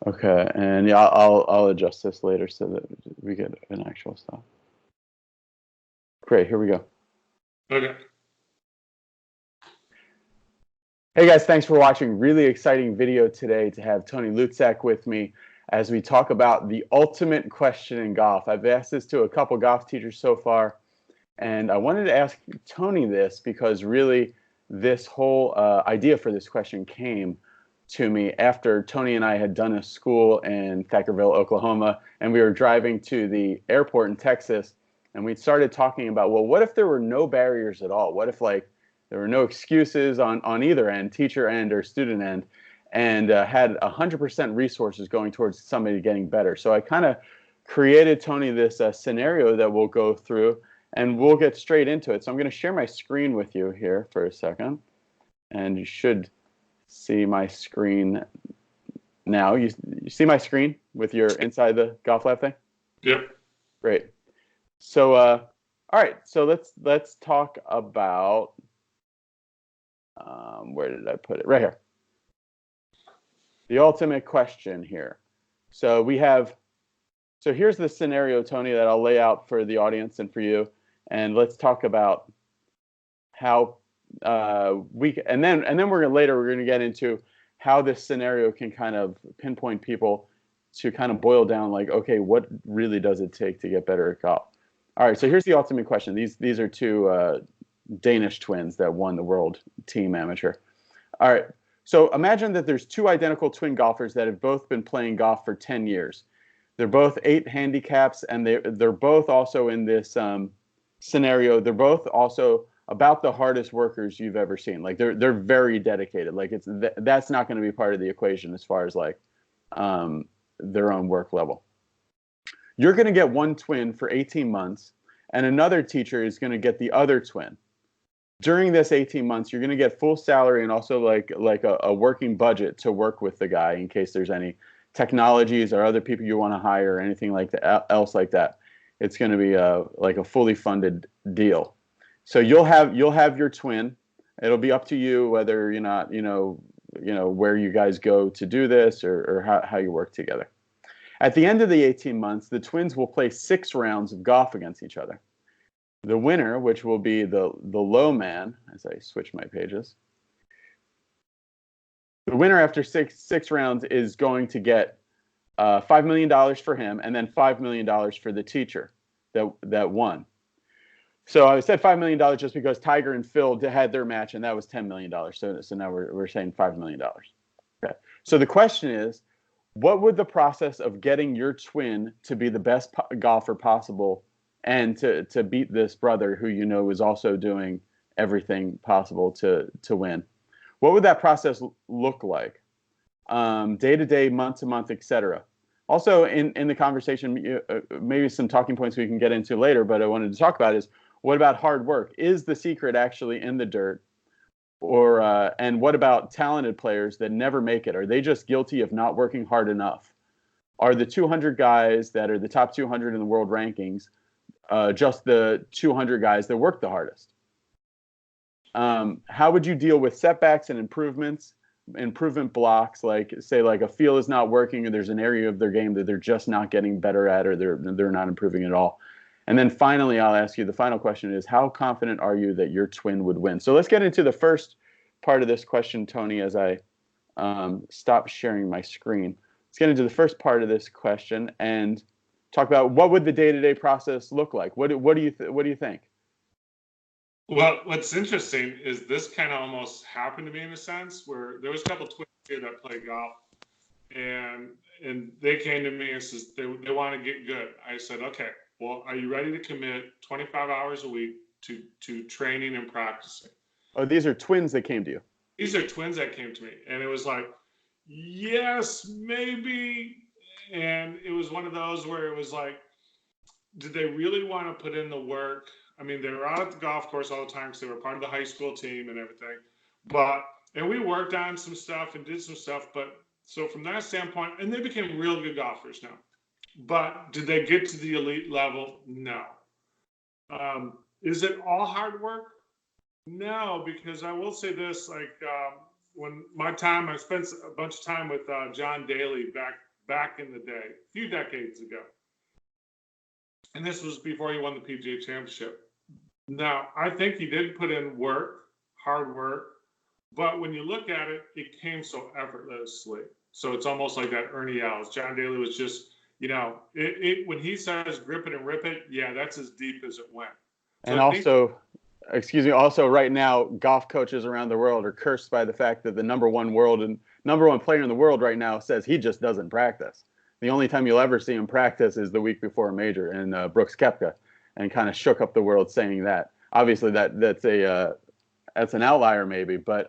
Okay, and yeah, I'll adjust this later so that we get an actual stop. Great, here we go. Okay. Hey guys, thanks for watching. Really exciting video today to have Tony Luczak with me as we talk about the ultimate question in golf. I've asked this to a couple golf teachers so far, and I wanted to ask Tony this because really this whole idea for this question came to me after Tony and I had done a school in Thackerville, Oklahoma, and we were driving to the airport in Texas, and we started talking about, well, what if there were no barriers at all? What if like there were no excuses on either end, teacher end or student end, and had 100% resources going towards somebody getting better? So I kind of created, Tony, this scenario that we'll go through, and we'll get straight into it. So I'm going to share my screen with you here for a second, and you should see my screen now. You see my screen with your inside the golf lab thing? Yep. Great. So all right, so let's talk about where did I put it? Right here. The ultimate question here. So here's the scenario, Tony, that I'll lay out for the audience and for you, and let's talk about how and then we're going to get into how this scenario can kind of pinpoint people to kind of boil down, like, okay, what really does it take to get better at golf? All right, so here's the ultimate question. These are two Danish twins that won the world team amateur. All right, so imagine that there's two identical twin golfers that have both been playing golf for 10 years. They're both 8 handicaps, and they're both also in this scenario. They're both also about the hardest workers you've ever seen. Like they're very dedicated. Like that's not going to be part of the equation as far as like their own work level. You're going to get one twin for 18 months, and another teacher is going to get the other twin. During this 18 months, you're going to get full salary and also like a working budget to work with the guy in case there's any technologies or other people you want to hire or anything like that, else like that. It's going to be like a fully funded deal. So you'll have your twin. It'll be up to you whether you're not, where you guys go to do this or how you work together. At the end of the 18 months, the twins will play 6 rounds of golf against each other. The winner, which will be the low man, as I switch my pages, the winner after six rounds is going to get $5 million for him, and then $5 million for the teacher that won. So I said $5 million just because Tiger and Phil had their match, and that was $10 million. So now we're saying $5 million. Okay. So the question is, what would the process of getting your twin to be the best golfer possible and to beat this brother who is also doing everything possible to win? What would that process look like? Day to day, month to month, etc. Also, in the conversation, maybe some talking points we can get into later, but I wanted to talk about is, what about hard work? Is the secret actually in the dirt? Or and what about talented players that never make it? Are they just guilty of not working hard enough? Are the 200 guys that are the top 200 in the world rankings just the 200 guys that work the hardest? How would you deal with setbacks and improvement blocks, like say like a feel is not working, or there's an area of their game that they're just not getting better at, or they're not improving at all? And then finally, I'll ask you, the final question is, how confident are you that your twin would win? So let's get into the first part of this question, Tony, as I stop sharing my screen. Let's get into the first part of this question and talk about what would the day-to-day process look like. What do you think? Well, what's interesting is this kind of almost happened to me in a sense, where there was a couple twins here that play golf, and they came to me and says they want to get good. I said, okay, well, are you ready to commit 25 hours a week to training and practicing? Oh, these are twins that came to you. These are twins that came to me, and it was like, yes, maybe. And it was one of those where it was like, did they really want to put in the work? I mean, they were out at the golf course all the time because they were part of the high school team and everything. And we worked on some stuff and did some stuff. But so from that standpoint, and they became real good golfers now. But did they get to the elite level? No. Is it all hard work? No, because I will say this, like when I spent a bunch of time with John Daly back back in the day, a few decades ago. And this was before he won the PGA Championship. Now, I think he did put in work, hard work, but when you look at it, it came so effortlessly. So it's almost like that Ernie Els. John Daly was just, when he says grip it and rip it, yeah, that's as deep as it went. So and also right now, golf coaches around the world are cursed by the fact that the number one player in the world right now says he just doesn't practice. The only time you'll ever see him practice is the week before a major, and Brooks Koepka, and kind of shook up the world saying that. Obviously, that's an outlier maybe, but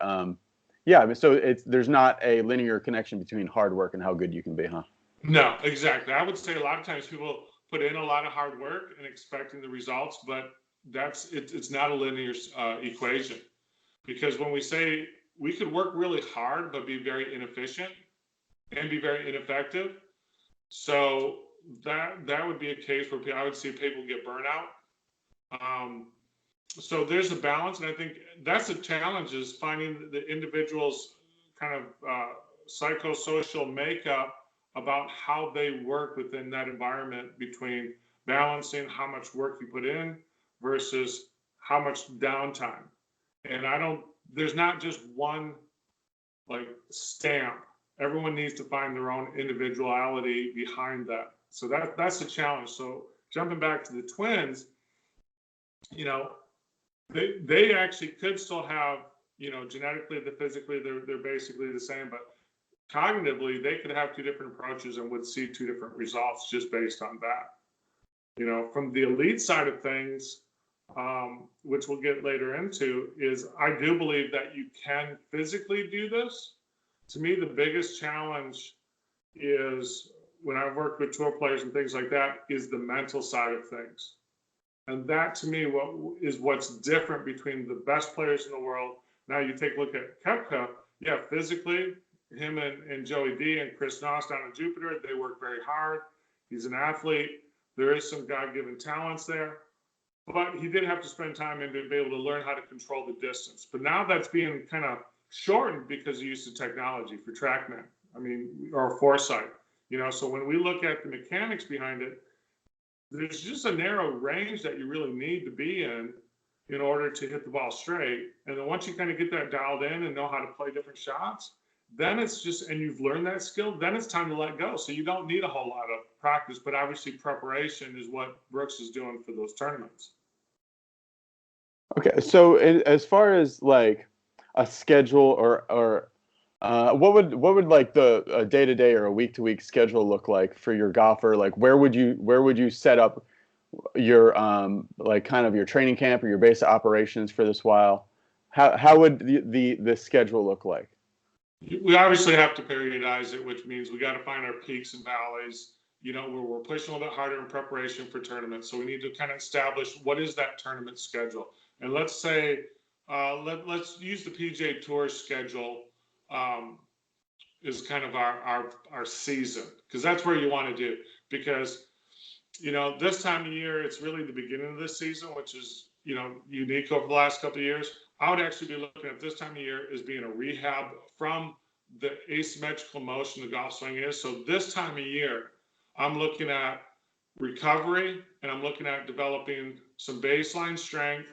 yeah. So there's not a linear connection between hard work and how good you can be, huh? No, exactly. I would say a lot of times people put in a lot of hard work and expecting the results, but it's not a linear equation. Because when we say we could work really hard but be very inefficient and be very ineffective, so that would be a case where I would see people get burnout. So there's a balance, and I think that's the challenge, is finding the individual's kind of psychosocial makeup about how they work within that environment, between balancing how much work you put in versus how much downtime. And there's not just one like stamp. Everyone needs to find their own individuality behind that. So that's the challenge. So jumping back to the twins, they actually could still have, genetically, physically, they're basically the same, but cognitively, they could have two different approaches and would see two different results just based on that. From the elite side of things, which we'll get later into, is I do believe that you can physically do this. To me, the biggest challenge is, when I've worked with tour players and things like that, is the mental side of things. And that, to me, what's different between the best players in the world. Now you take a look at Koepka, yeah, physically, him and Joey D and Chris Noss down in Jupiter, they work very hard. He's an athlete. There is some God-given talents there. But he did have to spend time and be able to learn how to control the distance. But now that's being kind of shortened because of use of technology for TrackMan, or Foresight. So when we look at the mechanics behind it, there's just a narrow range that you really need to be in order to hit the ball straight. And then once you kind of get that dialed in and know how to play different shots, then it's just, and you've learned that skill, then it's time to let go. So you don't need a whole lot of practice, but obviously preparation is what Brooks is doing for those tournaments. Okay, so as far as like a schedule or what would like a day-to-day or a week-to-week schedule look like for your golfer? Like where would you set up your like kind of your training camp or your base of operations for this while? How would the schedule look like? We obviously have to periodize it, which means we got to find our peaks and valleys, where we're pushing a little bit harder in preparation for tournaments. So we need to kind of establish what is that tournament schedule. And let's say, let's use the PGA Tour schedule is kind of our season, because that's where you want to do. Because, this time of year, it's really the beginning of the season, which is, unique over the last couple of years. I would actually be looking at this time of year as being a rehab from the asymmetrical motion the golf swing is. So this time of year, I'm looking at recovery, and I'm looking at developing some baseline strength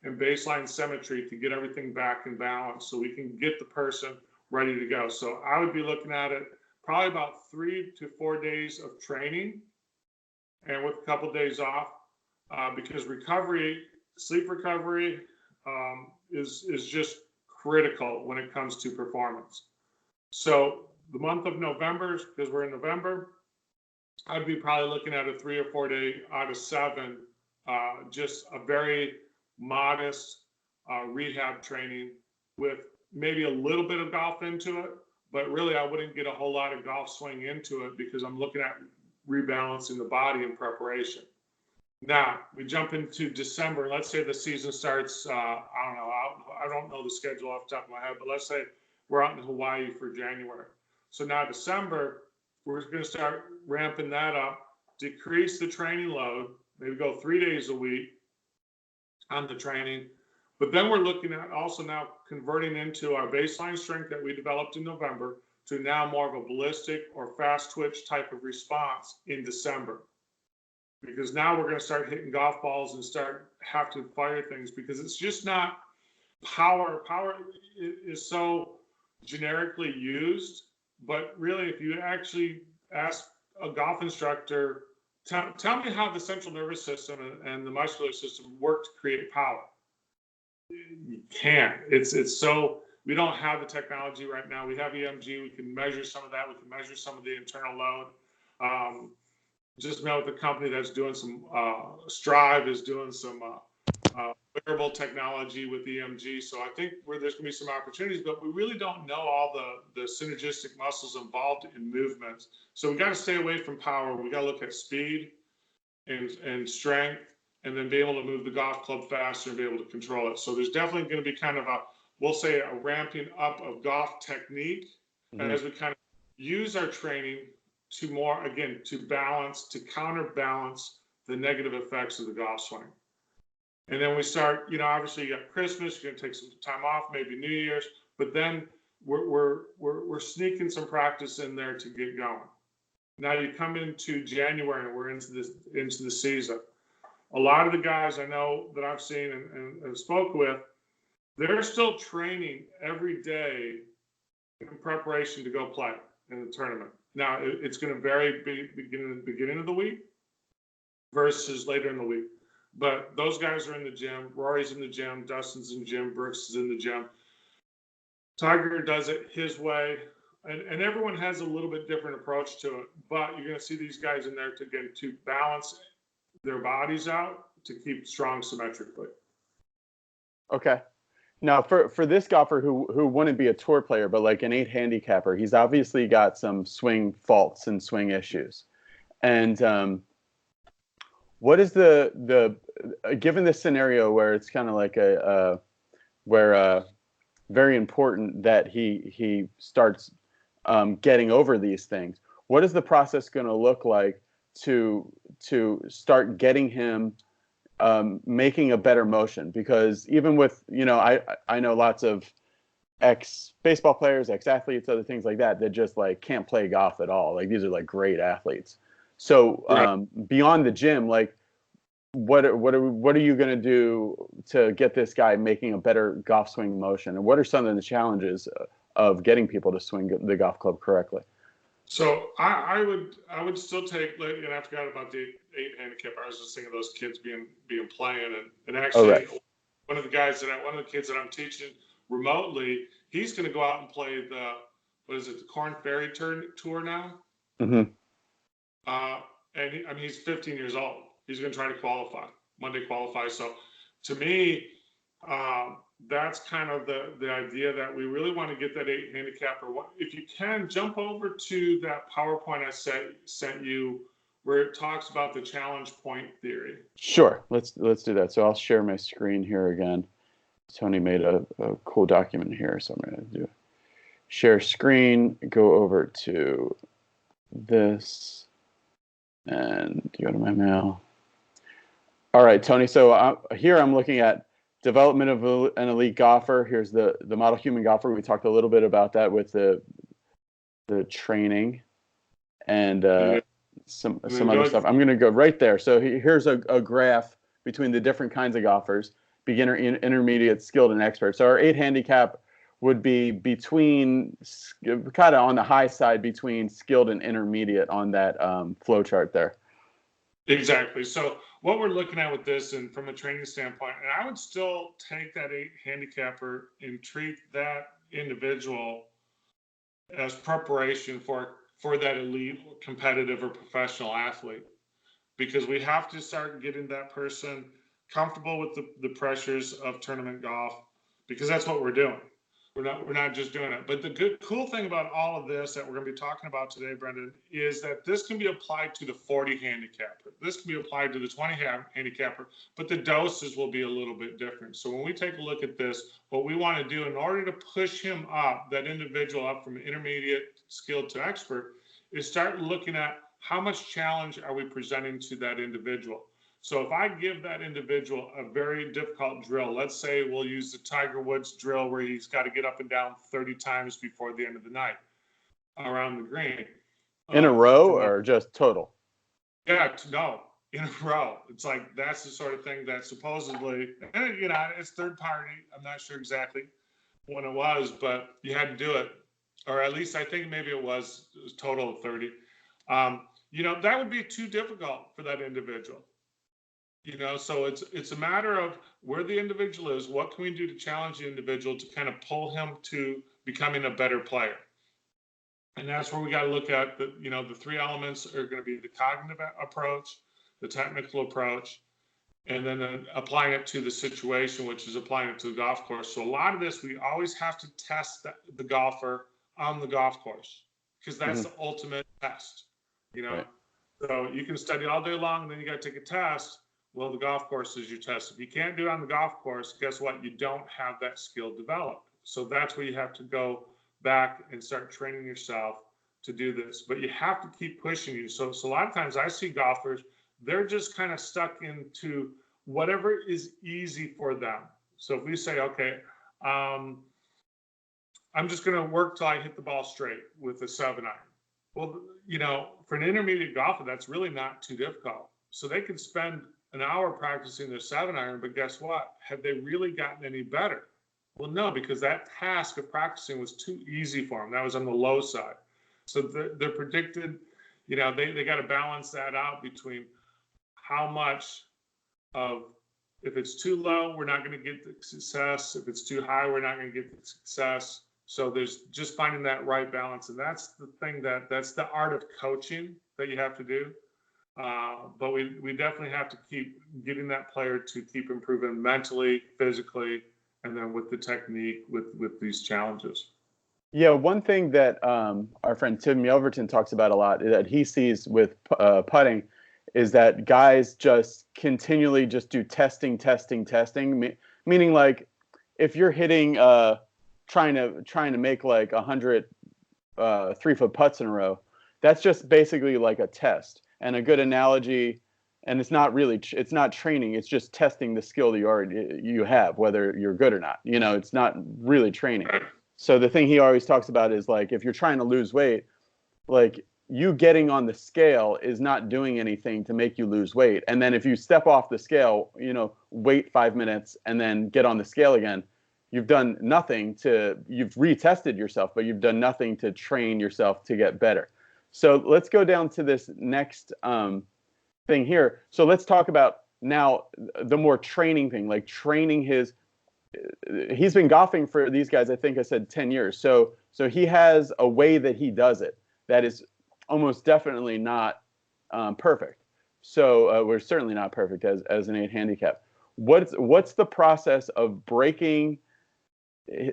and baseline symmetry to get everything back in balance so we can get the person ready to go. So I would be looking at it probably about 3 to 4 days of training, and with a couple of days off, because sleep recovery is just critical when it comes to performance. So the month of November, because we're in November, I'd be probably looking at a 3 or 4 day out of 7, just a very modest rehab training with maybe a little bit of golf into it, but really I wouldn't get a whole lot of golf swing into it because I'm looking at rebalancing the body in preparation. Now we jump into December. Let's say the season starts, I don't know the schedule off the top of my head, but let's say we're out in Hawaii for January. So now December, we're going to start ramping that up, decrease the training load, maybe go 3 days a week on the training. But then we're looking at also now converting into our baseline strength that we developed in November to now more of a ballistic or fast twitch type of response in December. Because now we're going to start hitting golf balls and have to fire things, because it's just not power. Power is so generically used, but really, if you actually ask a golf instructor, tell me how the central nervous system and the muscular system work to create power. You can't. It's so, we don't have the technology right now. We have EMG. We can measure some of that. We can measure some of the internal load. Just met with a company that's doing some, Strive is doing some wearable technology with EMG. So I think there's going to be some opportunities, but we really don't know all the synergistic muscles involved in movements. So we got to stay away from power. We got to look at speed and strength, and then be able to move the golf club faster and be able to control it. So there's definitely going to be kind of we'll say a ramping up of golf technique as we kind of use our training to more, again, to counterbalance the negative effects of the golf swing. And then we start, obviously you got Christmas, you're gonna take some time off, maybe New Year's, but then we're sneaking some practice in there to get going. Now you come into January and we're into the season. A lot of the guys I know that I've seen and spoke with, they're still training every day in preparation to go play in the tournament. Now it's going to vary beginning of the week versus later in the week. But those guys are in the gym. Rory's in the gym. Dustin's in the gym. Brooks is in the gym. Tiger does it his way. And everyone has a little bit different approach to it. But you're going to see these guys in there to balance their bodies out to keep strong symmetrically. Okay. Now, for this golfer who wouldn't be a tour player, but like an 8 handicapper, he's obviously got some swing faults and swing issues. And what is the given this scenario where it's kind of like very important that he starts getting over these things? What is the process going to look like to start getting him making a better motion? Because even with, I know lots of ex-baseball players, ex-athletes, other things like that just like can't play golf at all. Like these are like great athletes. So beyond the gym, like what are you going to do to get this guy making a better golf swing motion? And what are some of the challenges of getting people to swing the golf club correctly? So I would still take, and I forgot about the 8 handicap. I was just thinking of those kids being playing, and actually one of the kids that I'm teaching remotely, he's going to go out and play the Corn Ferry Tour now. And he's 15 years old. He's going to try to Monday qualify. So to me, that's kind of the idea that we really want to get that 8 handicapper. If you can, jump over to that PowerPoint I sent you where it talks about the challenge point theory. Sure, let's do that. So I'll share my screen here again. Tony made a cool document here, so I'm going to do share screen, go over to this, and go to my mail. All right, Tony. So here I'm looking at development of an elite golfer. Here's the model human golfer. We talked a little bit about that with the training and some other stuff. I'm going to go right there. So here's a graph between the different kinds of golfers: beginner, intermediate, skilled, and expert. So our 8 handicap would be between, kind of on the high side between skilled and intermediate on that flow chart there. Exactly. So what we're looking at with this, and from a training standpoint, and I would still take that 8 handicapper and treat that individual as preparation for that elite competitive or professional athlete, because we have to start getting that person comfortable with the pressures of tournament golf, because that's what we're doing. We're not just doing it. But the cool thing about all of this that we're going to be talking about today, Brendan, is that this can be applied to the 40 handicapper. This can be applied to the 20 handicapper, but the doses will be a little bit different. So when we take a look at this, what we want to do in order to push him up, that individual up from intermediate, skilled to expert, is start looking at how much challenge are we presenting to that individual. So if I give that individual a very difficult drill, let's say we'll use the Tiger Woods drill where he's got to get up and down 30 times before the end of the night. around the green. In a row From or just total? Yeah, no, in a row. It's like that's the sort of thing that supposedly, and you know, it's third party. I'm not sure exactly when it was, but you had to do it, or at least I think maybe it was total of 30. You know, that would be too difficult for that individual. You know, so it's a matter of where the individual is. What can we do to challenge the individual to kind of pull him to becoming a better player? And that's where we got to look at the, you know, the three elements are going to be the cognitive approach, the technical approach, and then applying it to the situation, which is applying it to the golf course. So a lot of this, we always have to test the golfer on the golf course because that's the ultimate test, you know. Right. So you can study all day long, and then you got to take a test. Well, the golf course is your test. If you can't do it on the golf course, guess what? You don't have that skill developed. So that's where you have to go back and start training yourself to do this. But you have to keep pushing you. So a lot of times I see golfers, they're just kind of stuck into whatever is easy for them. So if we say, okay, I'm just going to work till I hit the ball straight with a 7-iron. Well, you know, for an intermediate golfer, that's really not too difficult. So they could spend an hour practicing their 7-iron, but guess what? Have they really gotten any better? Well, no, because that task of practicing was too easy for them. That was on the low side. So they're predicted, you know, they got to balance that out between how much of, if it's too low, we're not going to get the success. If it's too high, we're not going to get the success. So there's just finding that right balance. And that's the thing that's the art of coaching that you have to do. But we definitely have to keep getting that player to keep improving mentally, physically, and then with the technique, with these challenges. Yeah, one thing that our friend Tim Yelverton talks about a lot that he sees with putting is that guys just continually just do testing, meaning like if you're hitting trying to make like 100 3-foot putts in a row, that's just basically like a test. And a good analogy, and it's not training, it's just testing the skill that you have, whether you're good or not. You know, it's not really training. So the thing he always talks about is like if you're trying to lose weight, like you getting on the scale is not doing anything to make you lose weight. And then if you step off the scale, you know, wait 5 minutes and then get on the scale again, you've done nothing you've retested yourself, but you've done nothing to train yourself to get better. So let's go down to this next thing here. So let's talk about now the more training thing, like training he's been golfing for these guys, I think I said 10 years. So he has a way that he does it that is almost definitely not perfect. So we're certainly not perfect as an 8 handicap. What's the process of breaking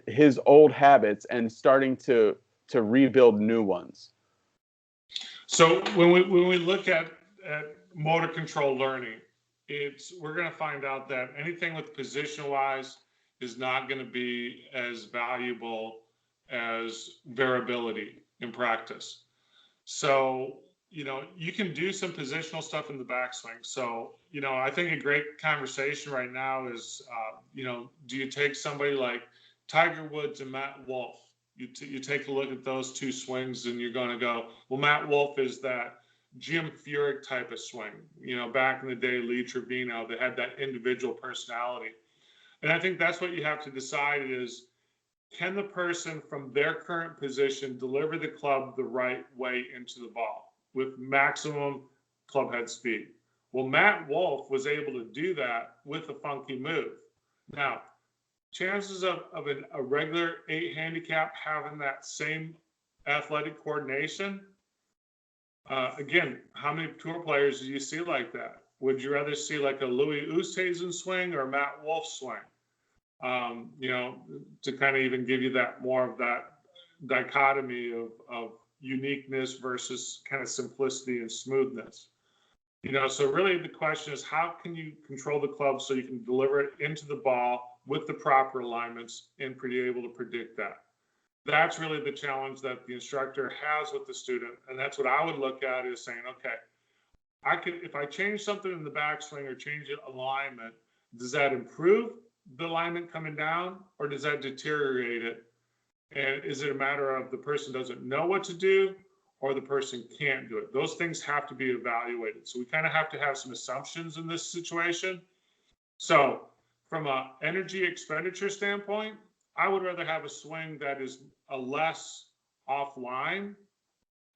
his old habits and starting to rebuild new ones? So when we look at motor control learning, we're going to find out that anything with position wise is not going to be as valuable as variability in practice. So, you know, you can do some positional stuff in the backswing. So, you know, I think a great conversation right now is, you know, do you take somebody like Tiger Woods and Matt Wolff? You take a look at those two swings and you're going to go, well, Matt Wolff is that Jim Furyk type of swing. You know, back in the day, Lee Trevino, they had that individual personality. And I think that's what you have to decide is, can the person from their current position deliver the club the right way into the ball with maximum club head speed? Well, Matt Wolff was able to do that with a funky move. Now, chances of a regular 8 handicap having that same athletic coordination, again, how many tour players do you see like that? Would you rather see like a Louis Oosthuizen swing or a Matt Wolff swing? You know, to kind of even give you that more of that dichotomy of uniqueness versus kind of simplicity and smoothness. You know, so really the question is, how can you control the club so you can deliver it into the ball with the proper alignments and be able to predict that? That's really the challenge that the instructor has with the student. And that's what I would look at is saying, okay, if I change something in the backswing or change it alignment, does that improve the alignment coming down or does that deteriorate it? And is it a matter of the person doesn't know what to do or the person can't do it? Those things have to be evaluated. So we kind of have to have some assumptions in this situation. So from an energy expenditure standpoint, I would rather have a swing that is a less offline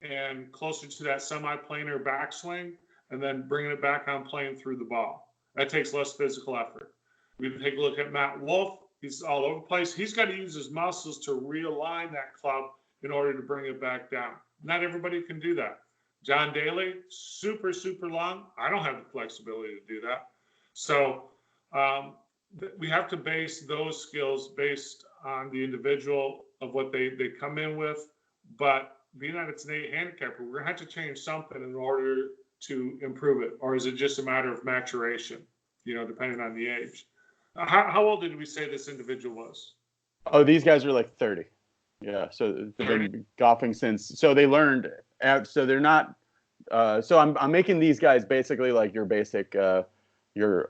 and closer to that semi-planar backswing, and then bringing it back on plane through the ball. That takes less physical effort. We can take a look at Matt Wolff. He's all over the place. He's got to use his muscles to realign that club in order to bring it back down. Not everybody can do that. John Daly, super, super long. I don't have the flexibility to do that. So we have to base those skills based on the individual of what they come in with. But being that it's an 8 handicapper, we're going to have to change something in order to improve it. Or is it just a matter of maturation, depending on the age? How old did we say this individual was? Oh, these guys are like 30. Yeah, so they've been golfing since. So they learned. So they're not. So I'm making these guys basically like your basic your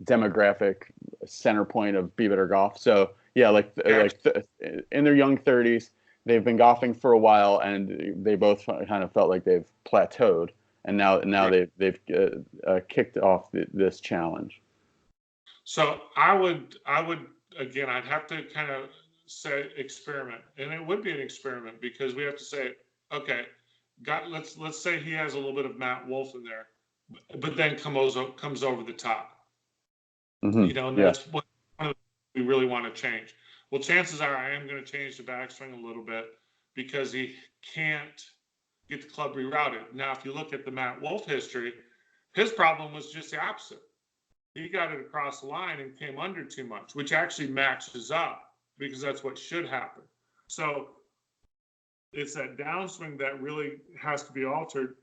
demographic center point of Be Better Golf. So yeah, in their young 30s, they've been golfing for a while, and they both kind of felt like they've plateaued, and now they've kicked off this challenge. So I would again, I'd have to kind of say experiment, and it would be an experiment because we have to say, okay, let's say he has a little bit of Matt Wolff in there, but then comes over the top. Mm-hmm. That's what we really want to change. Well, chances are I am going to change the backswing a little bit because he can't get the club rerouted. Now, if you look at the Matt Wolff history, his problem was just the opposite. He got it across the line and came under too much, which actually matches up because that's what should happen. So it's that downswing that really has to be altered.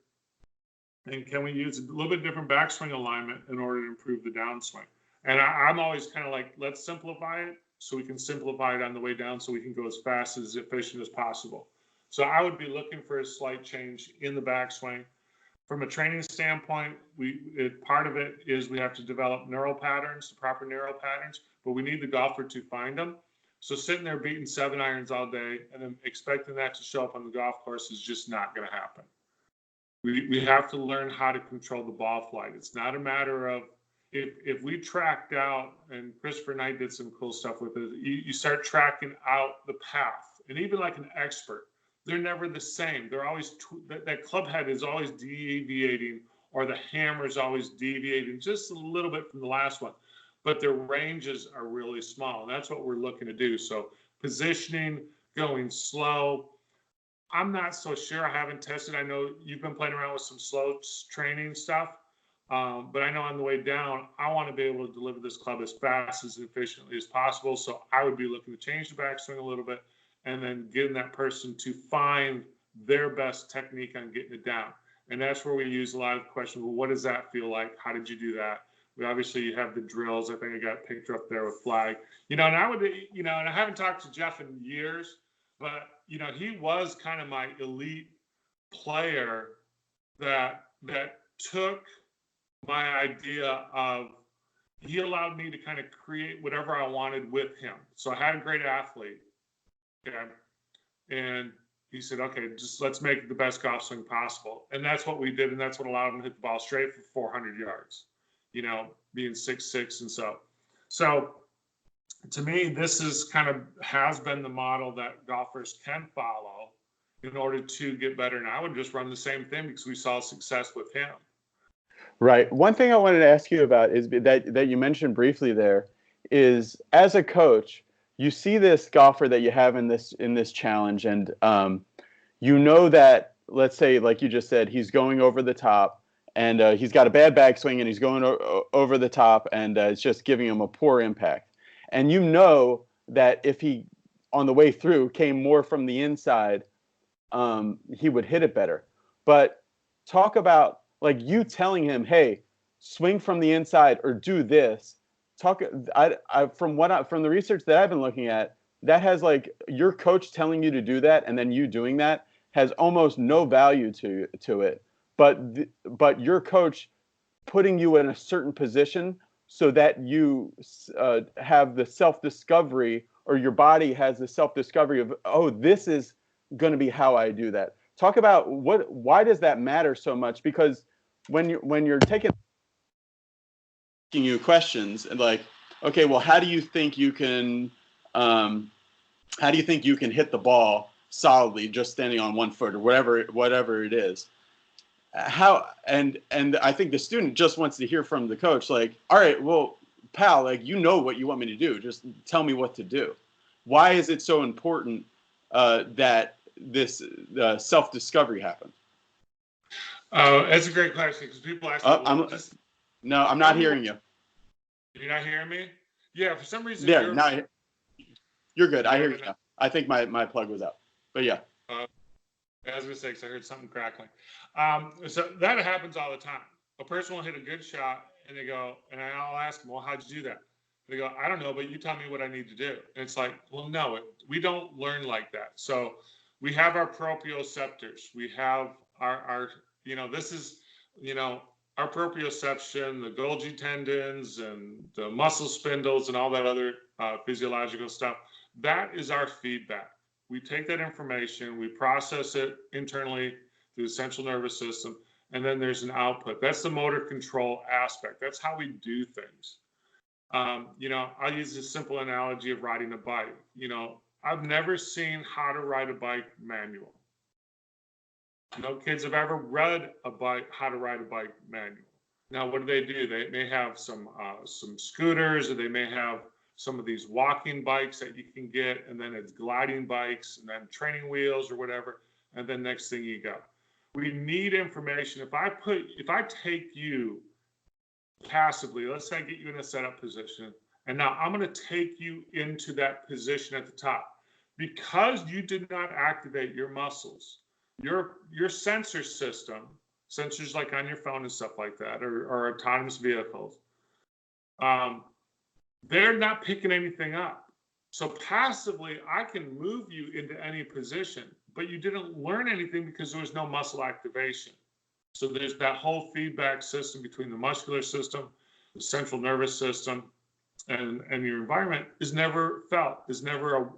And can we use a little bit different backswing alignment in order to improve the downswing? And I'm always kind of like, let's simplify it so we can simplify it on the way down so we can go as fast, as efficient as possible. So I would be looking for a slight change in the backswing. From a training standpoint, part of it is we have to develop neural patterns, the proper neural patterns, but we need the golfer to find them. So sitting there beating 7 irons all day and then expecting that to show up on the golf course is just not going to happen. We have to learn how to control the ball flight. It's not a matter of if we tracked out, and Christopher Knight did some cool stuff with it, you start tracking out the path, and even like an expert, they're never the same. They're always that club head is always deviating, or the hammer is always deviating just a little bit from the last one, but their ranges are really small, and that's what we're looking to do. So positioning, going slow. I'm not so sure. I haven't tested. I know you've been playing around with some slow training stuff, but I know on the way down, I want to be able to deliver this club as fast, as efficiently as possible. So I would be looking to change the backswing a little bit, and then getting that person to find their best technique on getting it down. And that's where we use a lot of questions. Well, what does that feel like? How did you do that? Obviously, you have the drills. I think I got a picture up there with flag. And I would, and I haven't talked to Jeff in years, but he was kind of my elite player that took my idea of, he allowed me to kind of create whatever I wanted with him. So I had a great athlete. Okay. And he said, okay, just let's make it the best golf swing possible. And that's what we did. And that's what allowed him to hit the ball straight for 400 yards, being 6'6". And so to me, this is has been the model that golfers can follow in order to get better. And I would just run the same thing because we saw success with him. Right. One thing I wanted to ask you about is that you mentioned briefly there is, as a coach, you see this golfer that you have in this challenge, and that, let's say, like you just said, he's going over the top, and he's got a bad backswing, and he's going over the top, and it's just giving him a poor impact. And that if he, on the way through, came more from the inside, he would hit it better. But talk about, like, you telling him, hey, swing from the inside or do this. From the research that I've been looking at, that has, like, your coach telling you to do that and then you doing that has almost no value to it. But your coach putting you in a certain position so that you have the self-discovery or your body has the self-discovery of, oh, this is going to be how I do that. Talk about why does that matter so much? Because when you're asking you questions and like, okay, well, how do you think you can hit the ball solidly just standing on one foot or whatever it is? And I think the student just wants to hear from the coach, like, all right, well, pal, like, you know what you want me to do, just tell me what to do. Why is it so important that this self-discovery happens? That's a great question, because people ask me, no, I'm not hearing you. You're not hearing me? Yeah, for some reason. There, now you're good. I hear you now. I think my plug was out, but yeah. As a mistake, I heard something crackling. So that happens all the time. A person will hit a good shot, and they go, and I'll ask them, well, how'd you do that? They go, I don't know, but you tell me what I need to do. And it's like, well, no, we don't learn like that. So we have our proprioceptors. We have our this is, our proprioception, the Golgi tendons and the muscle spindles and all that other physiological stuff. That is our feedback. We take that information, we process it internally through the central nervous system, and then there's an output. That's the motor control aspect. That's how we do things. I'll use a simple analogy of riding a bike. I've never seen how to ride a bike manual. No kids have ever read how to ride a bike manual. Now, what do? They may have some scooters, or they may have some of these walking bikes that you can get, and then it's gliding bikes, and then training wheels or whatever, and then next thing you go. We need information. If I take you passively, let's say I get you in a setup position, and now I'm going to take you into that position at the top. Because you did not activate your muscles, your sensor system, sensors like on your phone and stuff like that, or autonomous vehicles, they're not picking anything up. So passively, I can move you into any position, but you didn't learn anything because there was no muscle activation. So there's that whole feedback system between the muscular system, the central nervous system, and your environment is never felt, is never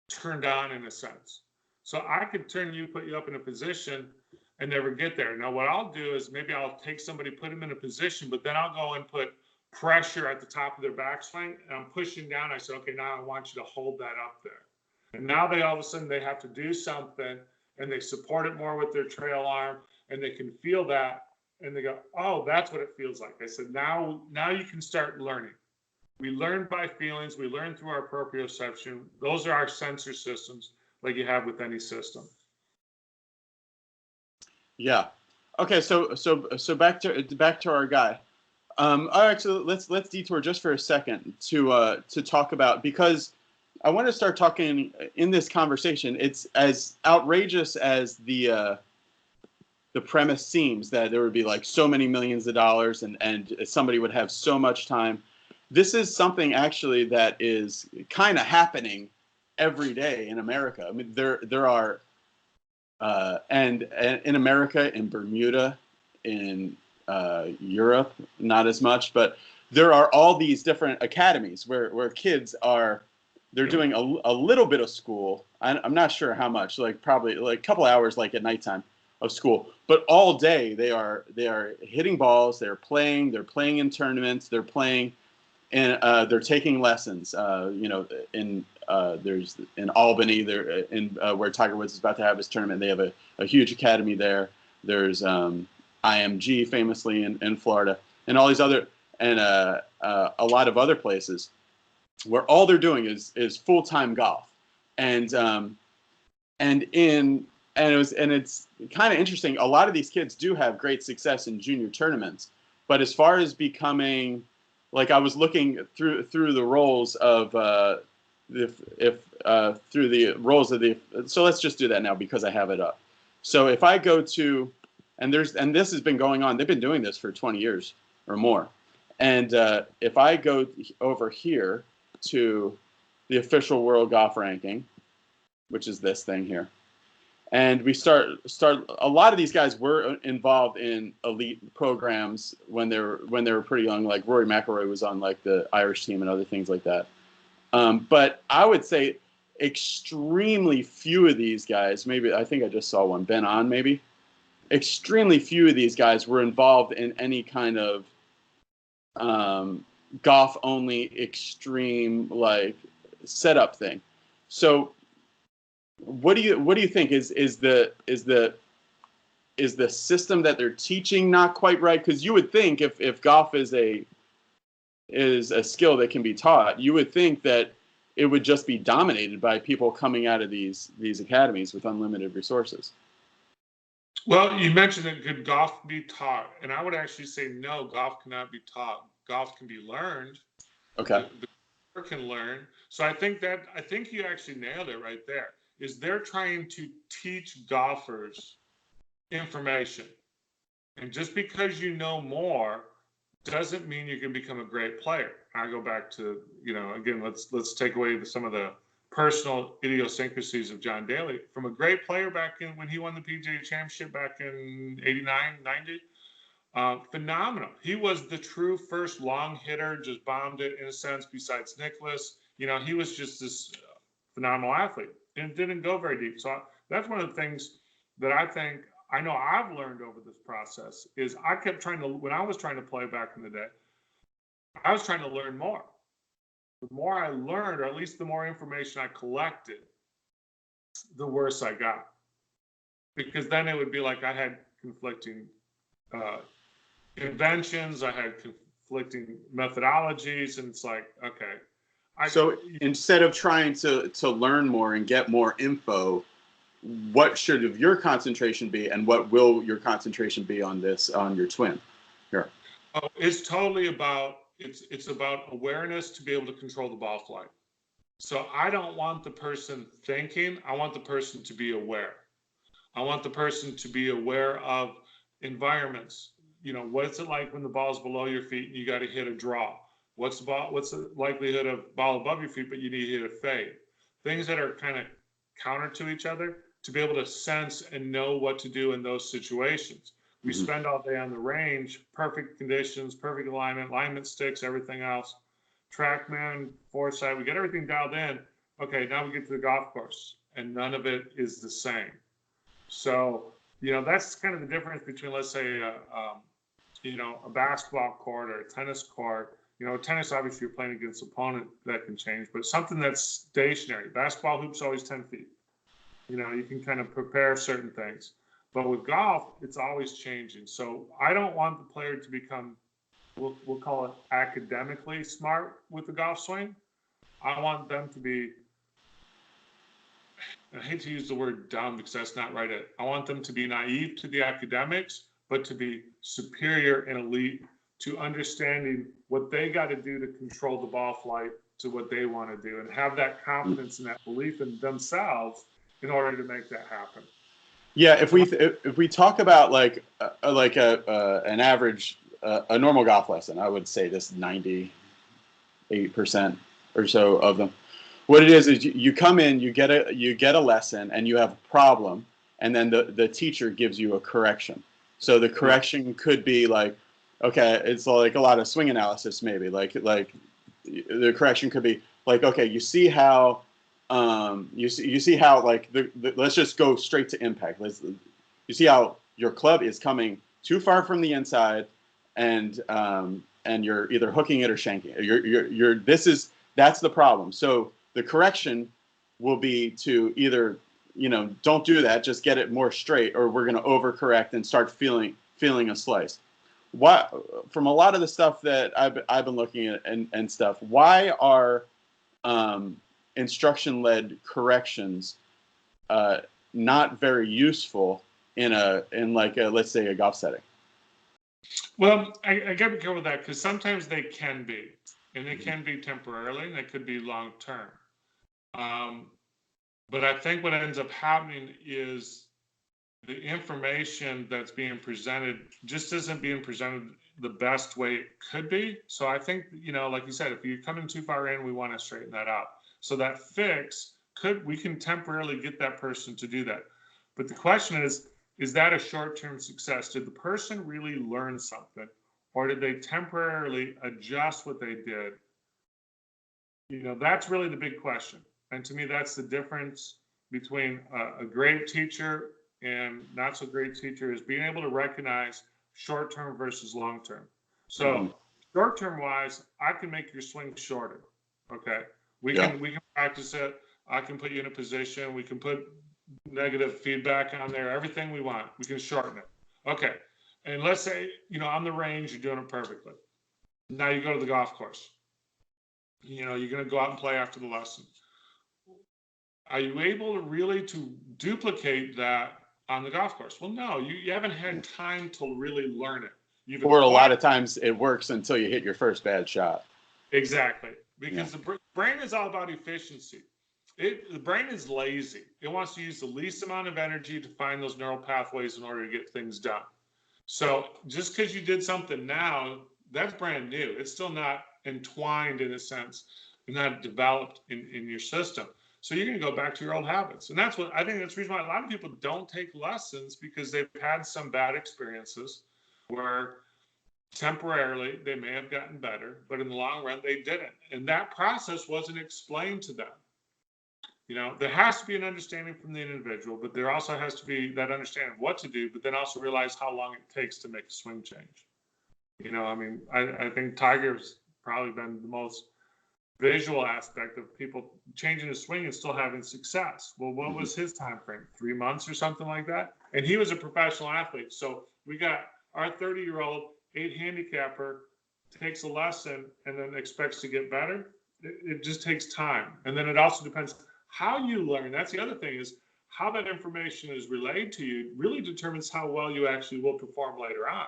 turned on in a sense. So I could put you up in a position and never get there. Now, what I'll do is maybe I'll take somebody, put them in a position, but then I'll go and put pressure at the top of their backswing, and I'm pushing down. I said, okay, now I want you to hold that up there. And now all of a sudden they have to do something, and they support it more with their trail arm, and they can feel that, and they go, oh, that's what it feels like. I said, now you can start learning. We learn by feelings. We learn through our proprioception. Those are our sensor systems, like you have with any system. Yeah. Okay. So back to our guy. All right. So let's detour just for a second to talk about, because I want to start talking in this conversation. It's as outrageous as the premise seems, that there would be like so many millions of dollars and somebody would have so much time. This is something actually that is kind of happening every day in America. I mean, there are, and in America, in Bermuda, in Europe, not as much, but there are all these different academies where kids they're doing a little bit of school. I'm not sure how much, like probably like a couple hours, like at nighttime of school, but all day they are hitting balls, they're playing in tournaments, they're playing, and they're taking lessons. There's in Albany, where Tiger Woods is about to have his tournament. They have a huge academy there. There's IMG famously in Florida, and all these other, and a lot of other places where all they're doing is full-time golf, and it's kind of interesting. A lot of these kids do have great success in junior tournaments, but as far as becoming, like, I was looking through the roles of so let's just do that now because I have it up. So if I go to, and this has been going on, they've been doing this for 20 years or more. And if I go over here to the official world golf ranking, which is this thing here, and we start, a lot of these guys were involved in elite programs when they were pretty young. Like Rory McIlroy was on like the Irish team and other things like that. But I would say extremely few of these guys, maybe I think I just saw one, Ben On maybe. Extremely few of these guys were involved in any kind of golf only extreme like setup thing. So what do you think is the system that they're teaching not quite right? Because you would think if golf is a skill that can be taught, you would think that it would just be dominated by people coming out of these academies with unlimited resources. Well, you mentioned that could golf be taught, and I would actually say no, golf cannot be taught. Golf can be learned. Okay. The player can learn. So I think you actually nailed it right there. Is they're trying to teach golfers information, and just because you know more doesn't mean you can become a great player. I go back to, again, let's take away some of the personal idiosyncrasies of John Daly. From a great player back in when he won the PGA Championship back in 89, 90, phenomenal. He was the true first long hitter, just bombed it in a sense, besides Nicklaus. He was just this phenomenal athlete and didn't go very deep. So that's one of the things that I know I've learned over this process is I kept when I was trying to play back in the day, I was trying to learn more. The more I learned, or at least the more information I collected, the worse I got. Because then it would be like I had conflicting inventions, I had conflicting methodologies, and it's like, okay. So instead of trying to learn more and get more info, what should your concentration be, and what will your concentration be on your twin? Here. Oh, it's totally about it's about awareness to be able to control the ball flight. So I don't want the person thinking, I want the person to be aware. I want the person to be aware of environments. What's it like when the ball's below your feet and you got to hit a draw? What's the likelihood of ball above your feet, but you need to hit a fade? Things that are kind of counter to each other, to be able to sense and know what to do in those situations. We spend all day on the range, perfect conditions, perfect alignment sticks, everything else. TrackMan, foresight, we get everything dialed in. Okay, now we get to the golf course, and none of it is the same. So, that's kind of the difference between, let's say, a basketball court or a tennis court. Tennis, obviously, you're playing against an opponent, that can change, but something that's stationary. Basketball hoop's always 10 feet. You can kind of prepare certain things. But with golf, it's always changing. So I don't want the player to become, we'll call it academically smart with the golf swing. I want them to be, I hate to use the word dumb because that's not right. I want them to be naive to the academics, but to be superior and elite to understanding what they got to do to control the ball flight to what they want to do, and have that confidence and that belief in themselves in order to make that happen. Yeah, if we talk about like an average a normal golf lesson, I would say this 98% or so of them. What it is you come in, you get a lesson, and you have a problem, and then the teacher gives you a correction. So the correction could be like, okay, it's like a lot of swing analysis maybe. Like the correction could be like, okay, you see how. You see how like let's just go straight to impact. You see how your club is coming too far from the inside, and you're either hooking it or shanking it. That's the problem. So the correction will be to either don't do that, just get it more straight, or we're going to overcorrect and start feeling a slice. From a lot of the stuff that I've been looking at and stuff, why are instruction-led corrections not very useful in let's say a golf setting? Well, I got to be careful with that because sometimes they can be, and they can be temporarily, and they could be long term. But I think what ends up happening is the information that's being presented just isn't being presented the best way it could be. So I think, like you said, if you're coming too far in, we want to straighten that out. So that fix we can temporarily get that person to do that. But the question is that a short-term success? Did the person really learn something, or did they temporarily adjust what they did That's really the big question. And to me, that's the difference between a great teacher and not so great teacher, is being able to recognize short term versus long term. Mm-hmm. So short term wise, I can make your swing shorter. Okay. We Yeah. can practice it. I can put you in a position. We can put negative feedback on there, everything we want. We can shorten it. Okay. And let's say, on the range, you're doing it perfectly. Now you go to the golf course. You're going to go out and play after the lesson. Are you able to really to duplicate that on the golf course? Well, no, you haven't had time to really learn it. Or a lot of times it works until you hit your first bad shot. Exactly. Because the brain is all about efficiency. The brain is lazy. It wants to use the least amount of energy to find those neural pathways in order to get things done. So just because you did something now, that's brand new. It's still not entwined in a sense, not developed in your system. So you're going to go back to your old habits. And that's what I think that's the reason why a lot of people don't take lessons, because they've had some bad experiences where temporarily they may have gotten better, but in the long run they didn't. And that process wasn't explained to them. There has to be an understanding from the individual, but there also has to be that understanding of what to do, but then also realize how long it takes to make a swing change. I think Tiger's probably been the most visual aspect of people changing a swing and still having success. Well, what was his time frame? 3 months or something like that? And he was a professional athlete. So we got our 30-year-old 8 handicapper takes a lesson and then expects to get better. It just takes time. And then it also depends how you learn. That's the other thing, is how that information is relayed to you really determines how well you actually will perform later on.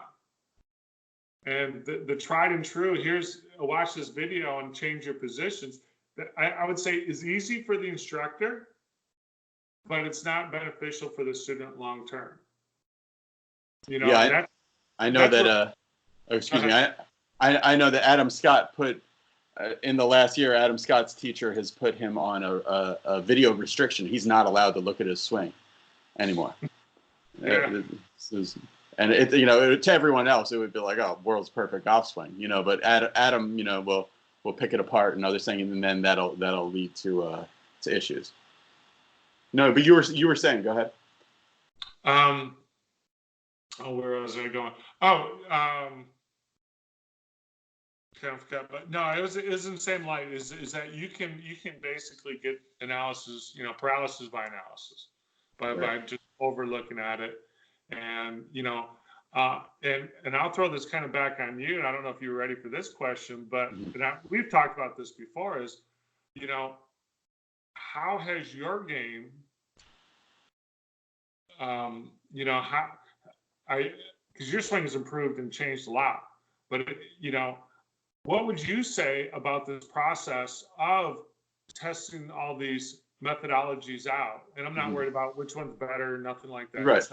And the tried and true, watch this video and change your positions, that I would say is easy for the instructor, but it's not beneficial for the student long term. I know that. Excuse me. I know that Adam Scott put in the last year. Adam Scott's teacher has put him on a video restriction. He's not allowed to look at his swing anymore. Yeah. And to everyone else, it would be like, oh, world's perfect golf swing, But Adam, will pick it apart and other things, and then that'll lead to issues. No, but you were saying, go ahead. Where was I going? Kind of forgot, but no, it was in the same light. Is that you can basically get analysis, paralysis by analysis, by just overlooking at it. And and I'll throw this kind of back on you. And I don't know if you were ready for this question, but we've talked about this before. Is how has your game? Because your swing has improved and changed a lot, but what would you say about this process of testing all these methodologies out? And I'm not worried about which one's better, nothing like that. Right.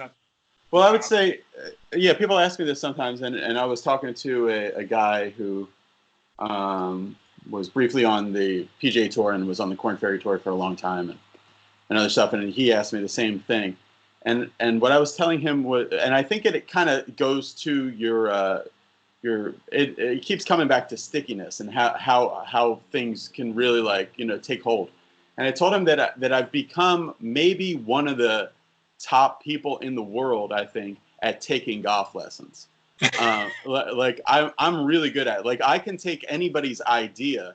Well, I would say, people ask me this sometimes, and I was talking to a guy who was briefly on the PGA Tour and was on the Korn Ferry Tour for a long time and other stuff, and he asked me the same thing. And what I was telling him was, and I think it kind of goes to it keeps coming back to stickiness and how things can really take hold. And I told him that I've become maybe one of the top people in the world, I think, at taking golf lessons. I'm really good at it. I can take anybody's idea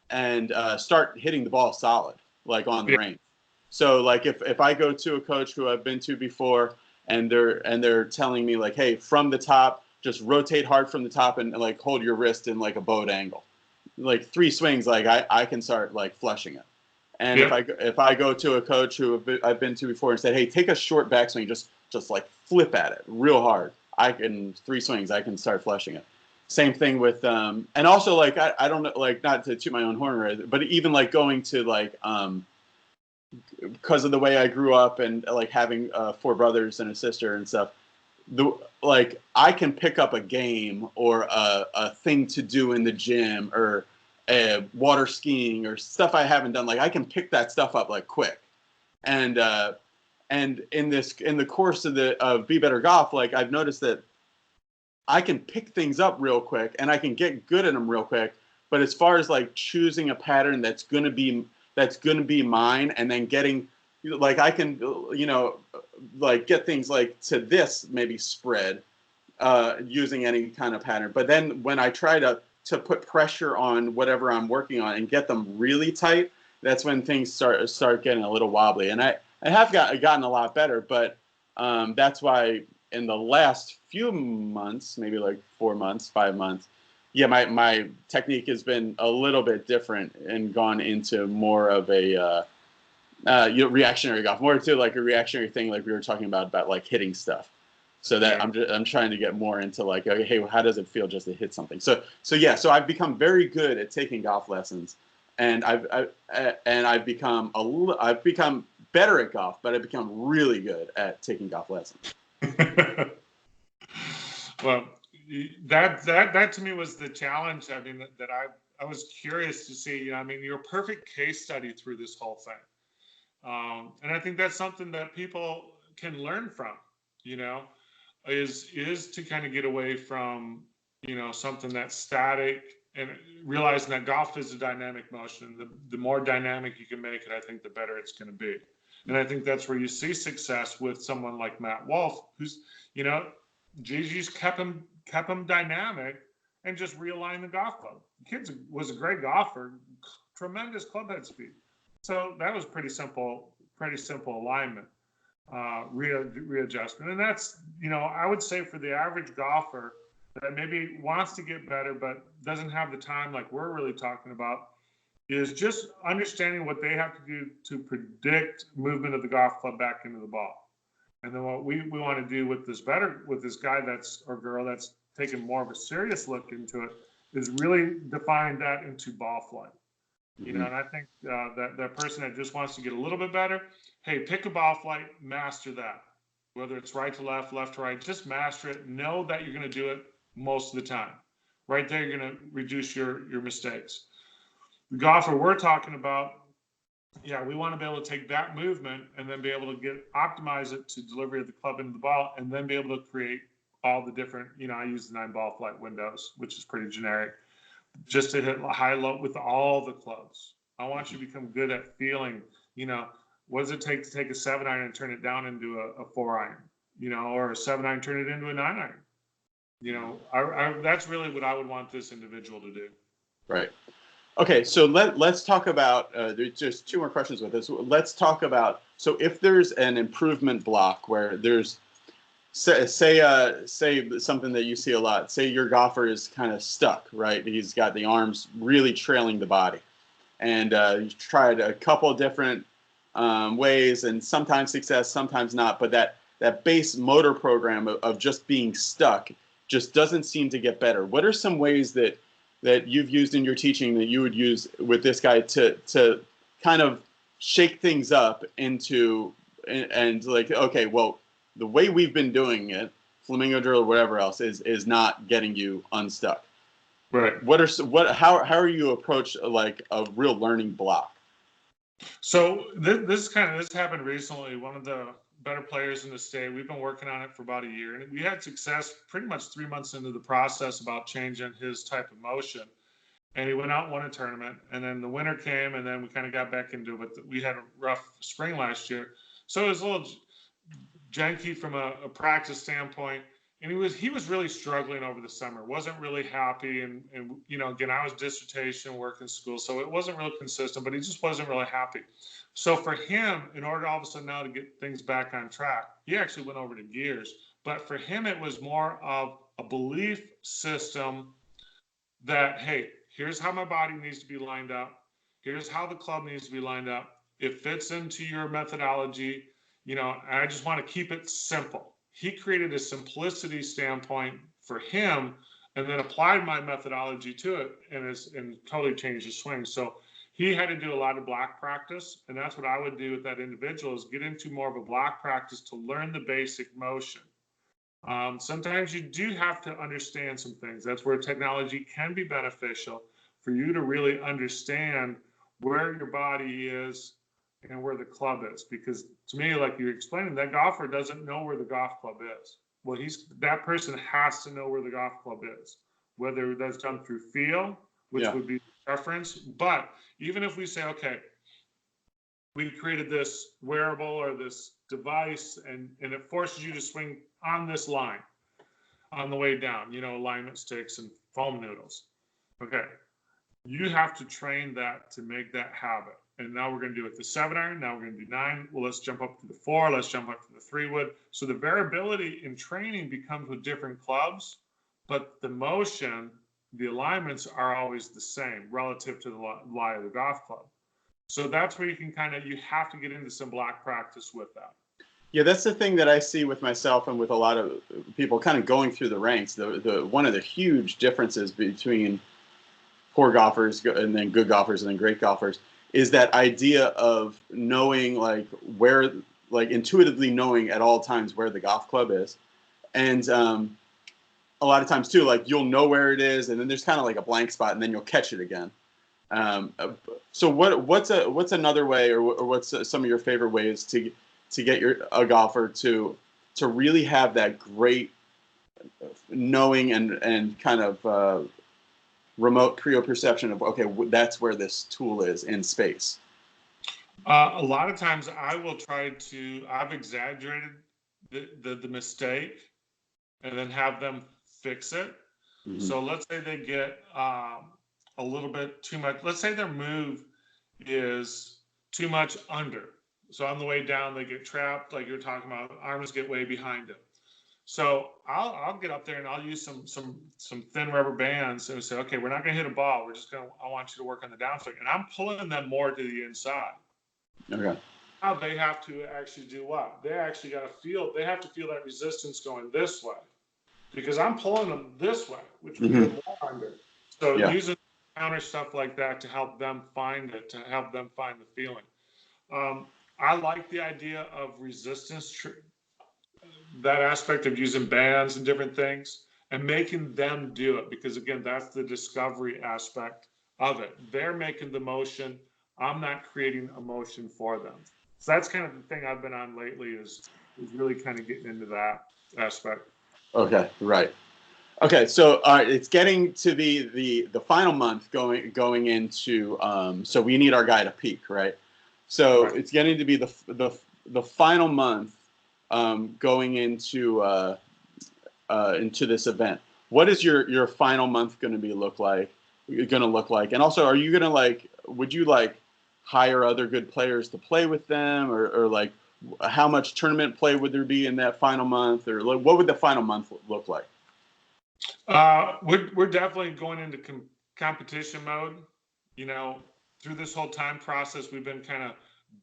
and start hitting the ball solid, on the range. So if I go to a coach who I've been to before and they're telling me hey, from the top, just rotate hard from the top and hold your wrist in a bowed angle, 3 swings, I can start flushing it. And if I go to a coach who I've been to before and said, hey, take a short backswing, just flip at it real hard, I can 3 swings, I can start flushing it. Same thing with and also I don't know, not to toot my own horn, but even going to because of the way I grew up and having 4 brothers and a sister and stuff, I can pick up a game or a thing to do in the gym or water skiing or stuff I haven't done. I can pick that stuff up quick. And in the course of Be Better Golf, I've noticed that I can pick things up real quick and I can get good at them real quick. But as far as like choosing a pattern that's gonna be mine, and then getting like I can like get things like to this maybe spread using any kind of pattern. But then when I try to put pressure on whatever I'm working on and get them really tight, that's when things start getting a little wobbly. And I have gotten a lot better, but that's why in the last few months, maybe like 4 months, 5 months, yeah, my technique has been a little bit different and gone into more of a reactionary golf, more to like a reactionary thing, like we were talking about like hitting stuff. So that I'm trying to get more into like, okay, hey, how does it feel just to hit something? So I've become very good at taking golf lessons, and I've become better at golf, but I've become really good at taking golf lessons. Well, that to me was the challenge. I mean, that I was curious to see. I mean, you're a perfect case study through this whole thing, and I think that's something that people can learn from. Is to kind of get away from something that's static and realizing that golf is a dynamic motion. The more dynamic you can make it, I think the better it's going to be. And I think that's where you see success with someone like Matt Wolff, who's Gigi's kept him dynamic and just realigned the golf club. The kid was a great golfer, tremendous clubhead speed. So that was pretty simple alignment. Readjustment. And that's, I would say for the average golfer that maybe wants to get better but doesn't have the time like we're really talking about, is just understanding what they have to do to predict movement of the golf club back into the ball. And then what we want to do with this guy or girl that's taking more of a serious look into it is really define that into ball flight. And I think that person that just wants to get a little bit better, hey, pick a ball flight, master that. Whether it's right to left, left to right, just master it. Know that you're going to do it most of the time. Right there, you're going to reduce your mistakes. The golfer we're talking about, we want to be able to take that movement and then be able to optimize it to delivery of the club into the ball, and then be able to create all the different, I use the 9 ball flight windows, which is pretty generic, just to hit high low with all the clubs. I want you to become good at feeling, what does it take to take a 7-iron and turn it down into a 4-iron, or a 7-iron, turn it into a 9-iron. That's really what I would want this individual to do. Right. Okay, so let's talk about, there's just 2 more questions with this. Let's talk about, so if there's an improvement block where there's, say something that you see a lot, say your golfer is kind of stuck, right? He's got the arms really trailing the body. And you've tried a couple of different ways, and sometimes success, sometimes not, but that base motor program of just being stuck just doesn't seem to get better. What are some ways that you've used in your teaching that you would use with this guy to kind of shake things up into, and like, okay, well, the way we've been doing it, flamingo drill or whatever else, is not getting you unstuck. Right. How are you approach like a real learning block? So this happened recently. One of the better players in the state, we've been working on it for about a year, and we had success pretty much 3 months into the process about changing his type of motion. And he went out and won a tournament, and then the winter came, and then we kind of got back into it. But we had a rough spring last year, so it was a little janky from a practice standpoint. And he was really struggling over the summer, wasn't really happy. And again, I was dissertation, work in school, so it wasn't real consistent, but he just wasn't really happy. So for him, in order all of a sudden now to get things back on track, he actually went over to gears. But for him, it was more of a belief system that, hey, here's how my body needs to be lined up. Here's how the club needs to be lined up. It fits into your methodology, and I just want to keep it simple. He created a simplicity standpoint for him, and then applied my methodology to it, and totally changed his swing. So he had to do a lot of block practice, and that's what I would do with that individual, is get into more of a block practice to learn the basic motion. Sometimes you do have to understand some things. That's where technology can be beneficial, for you to really understand where your body is and where the club is. Because to me, like you're explaining, that golfer doesn't know where the golf club is. Well, that person has to know where the golf club is, whether that's done through feel, which would be preference. But even if we say, okay, we created this wearable or this device and it forces you to swing on this line on the way down, alignment sticks and foam noodles. Okay. You have to train that to make that habit. And now we're going to do it the 7-iron. Now we're going to do 9. Well, let's jump up to the 4. Let's jump up to the 3-wood. So the variability in training becomes with different clubs, but the motion, the alignments are always the same relative to the lie of the golf club. So that's where you can you have to get into some block practice with that. Yeah, that's the thing that I see with myself and with a lot of people kind of going through the ranks. The one of the huge differences between poor golfers and then good golfers and then great golfers is that idea of knowing where, intuitively knowing at all times where the golf club is. And a lot of times too, you'll know where it is and then there's kind of a blank spot and then you'll catch it again. So what's another way or what's some of your favorite ways to get a golfer to really have that great knowing and kind of remote perception of, okay, that's where this tool is in space? A lot of times I've exaggerated the mistake and then have them fix it. Mm-hmm. So let's say they get a little bit too much. Let's say their move is too much under. So on the way down, they get trapped, like you're talking about, arms get way behind them. So I'll get up there and I'll use some thin rubber bands and say, okay, we're not going to hit a ball. I want you to work on the downswing. And I'm pulling them more to the inside. Okay. Now they have to actually do what? They have to feel that resistance going this way because I'm pulling them this way, which would be more under. So using counter stuff like that to help them find it, to help them find the feeling. I like the idea of resistance, that aspect of using bands and different things and making them do it because, again, that's the discovery aspect of it. They're making the motion. I'm not creating a motion for them. So that's kind of the thing I've been on lately is really kind of getting into that aspect. Okay, right. Okay, so it's getting to the final month going into so we need our guy to peak, right? So It's getting to be the final month going into this event. What is your final month going to look like? And also, are you going to would you hire other good players to play with them, or how much tournament play would there be in that final month, or what would the final month look like? We're definitely going into competition mode. Through this whole time process, we've been kind of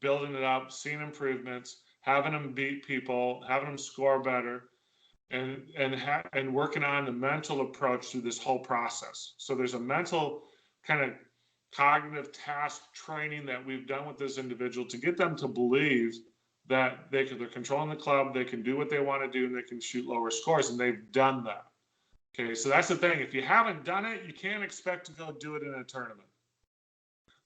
building it up, seeing improvements, having them beat people, having them score better, and working on the mental approach through this whole process. So there's a mental kind of cognitive task training that we've done with this individual to get them to believe that they're controlling the club, they can do what they want to do, and they can shoot lower scores, and they've done that. Okay, so that's the thing. If you haven't done it, you can't expect to go do it in a tournament.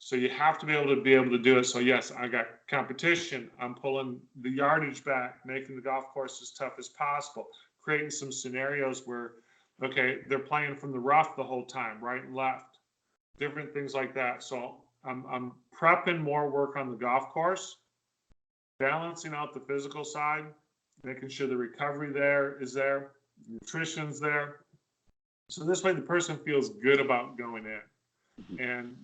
So you have to be able to do it. So yes, I got competition. I'm pulling the yardage back, making the golf course as tough as possible, creating some scenarios where, okay, they're playing from the rough the whole time, right and left, different things like that. So I'm prepping more work on the golf course, balancing out the physical side, making sure the recovery is there, nutrition's there. So this way the person feels good about going in.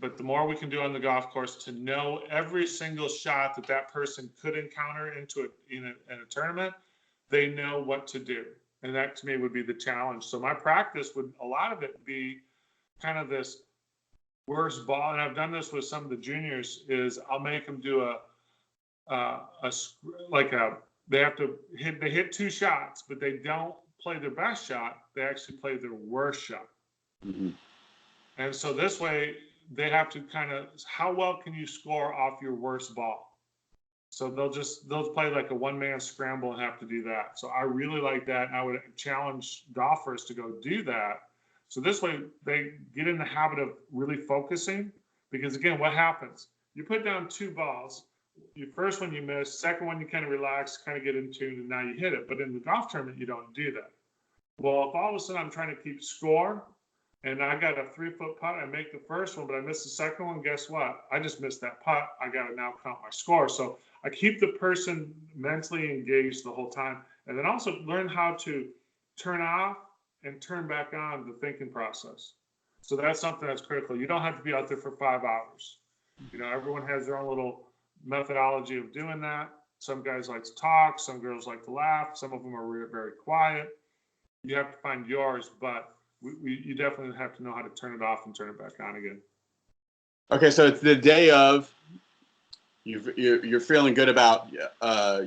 But the more we can do on the golf course to know every single shot that person could encounter in a tournament, they know what to do. And that to me would be the challenge. So my practice would, a lot of it be kind of this worst ball. And I've done this with some of the juniors is I'll make them do they hit 2 shots, but they don't play their best shot. They actually play their worst shot. Mm-hmm. And so this way, they have to how well can you score off your worst ball? So they'll play like a one-man scramble and have to do that. So I really like that. And I would challenge golfers to go do that. So this way, they get in the habit of really focusing. Because again, what happens? You put down 2 balls. Your first one you miss, second one you kind of relax, kind of get in tune, and now you hit it. But in the golf tournament, you don't do that. Well, if all of a sudden I'm trying to keep score, and I got a 3-foot putt. I make the first one, but I missed the second one. Guess what? I just missed that putt. I got to now count my score. So I keep the person mentally engaged the whole time, and then also learn how to turn off and turn back on the thinking process. So that's something that's critical. You don't have to be out there for 5 hours. You know, everyone has their own little methodology of doing that. Some guys like to talk, some girls like to laugh, some of them are very quiet. You have to find yours, but you definitely have to know how to turn it off and turn it back on again. Okay, so it's the day of. You're feeling good about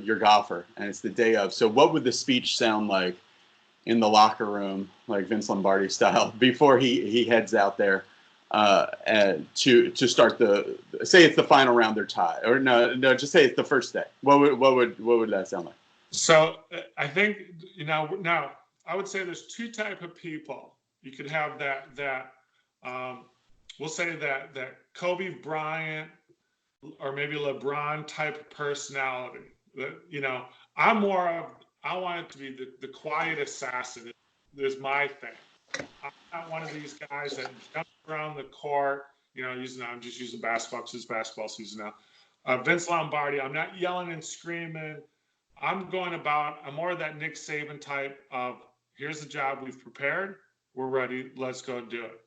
your golfer, and it's the day of. So what would the speech sound like in the locker room, like Vince Lombardi style, before he heads out there and to start say it's the final round they're tied, or no, just say it's the first day. What would that sound like? So I think now I would say there's 2 type of people. You could have that we'll say that Kobe Bryant or maybe LeBron type personality. You know, I'm more of, I want it to be the quiet assassin is my thing. I'm not one of these guys that jump around the court, you know, I'm just using basketball because it's basketball season now. Vince Lombardi, I'm not yelling and screaming. I'm more of that Nick Saban type of, here's the job we've prepared, we're ready, let's go do it.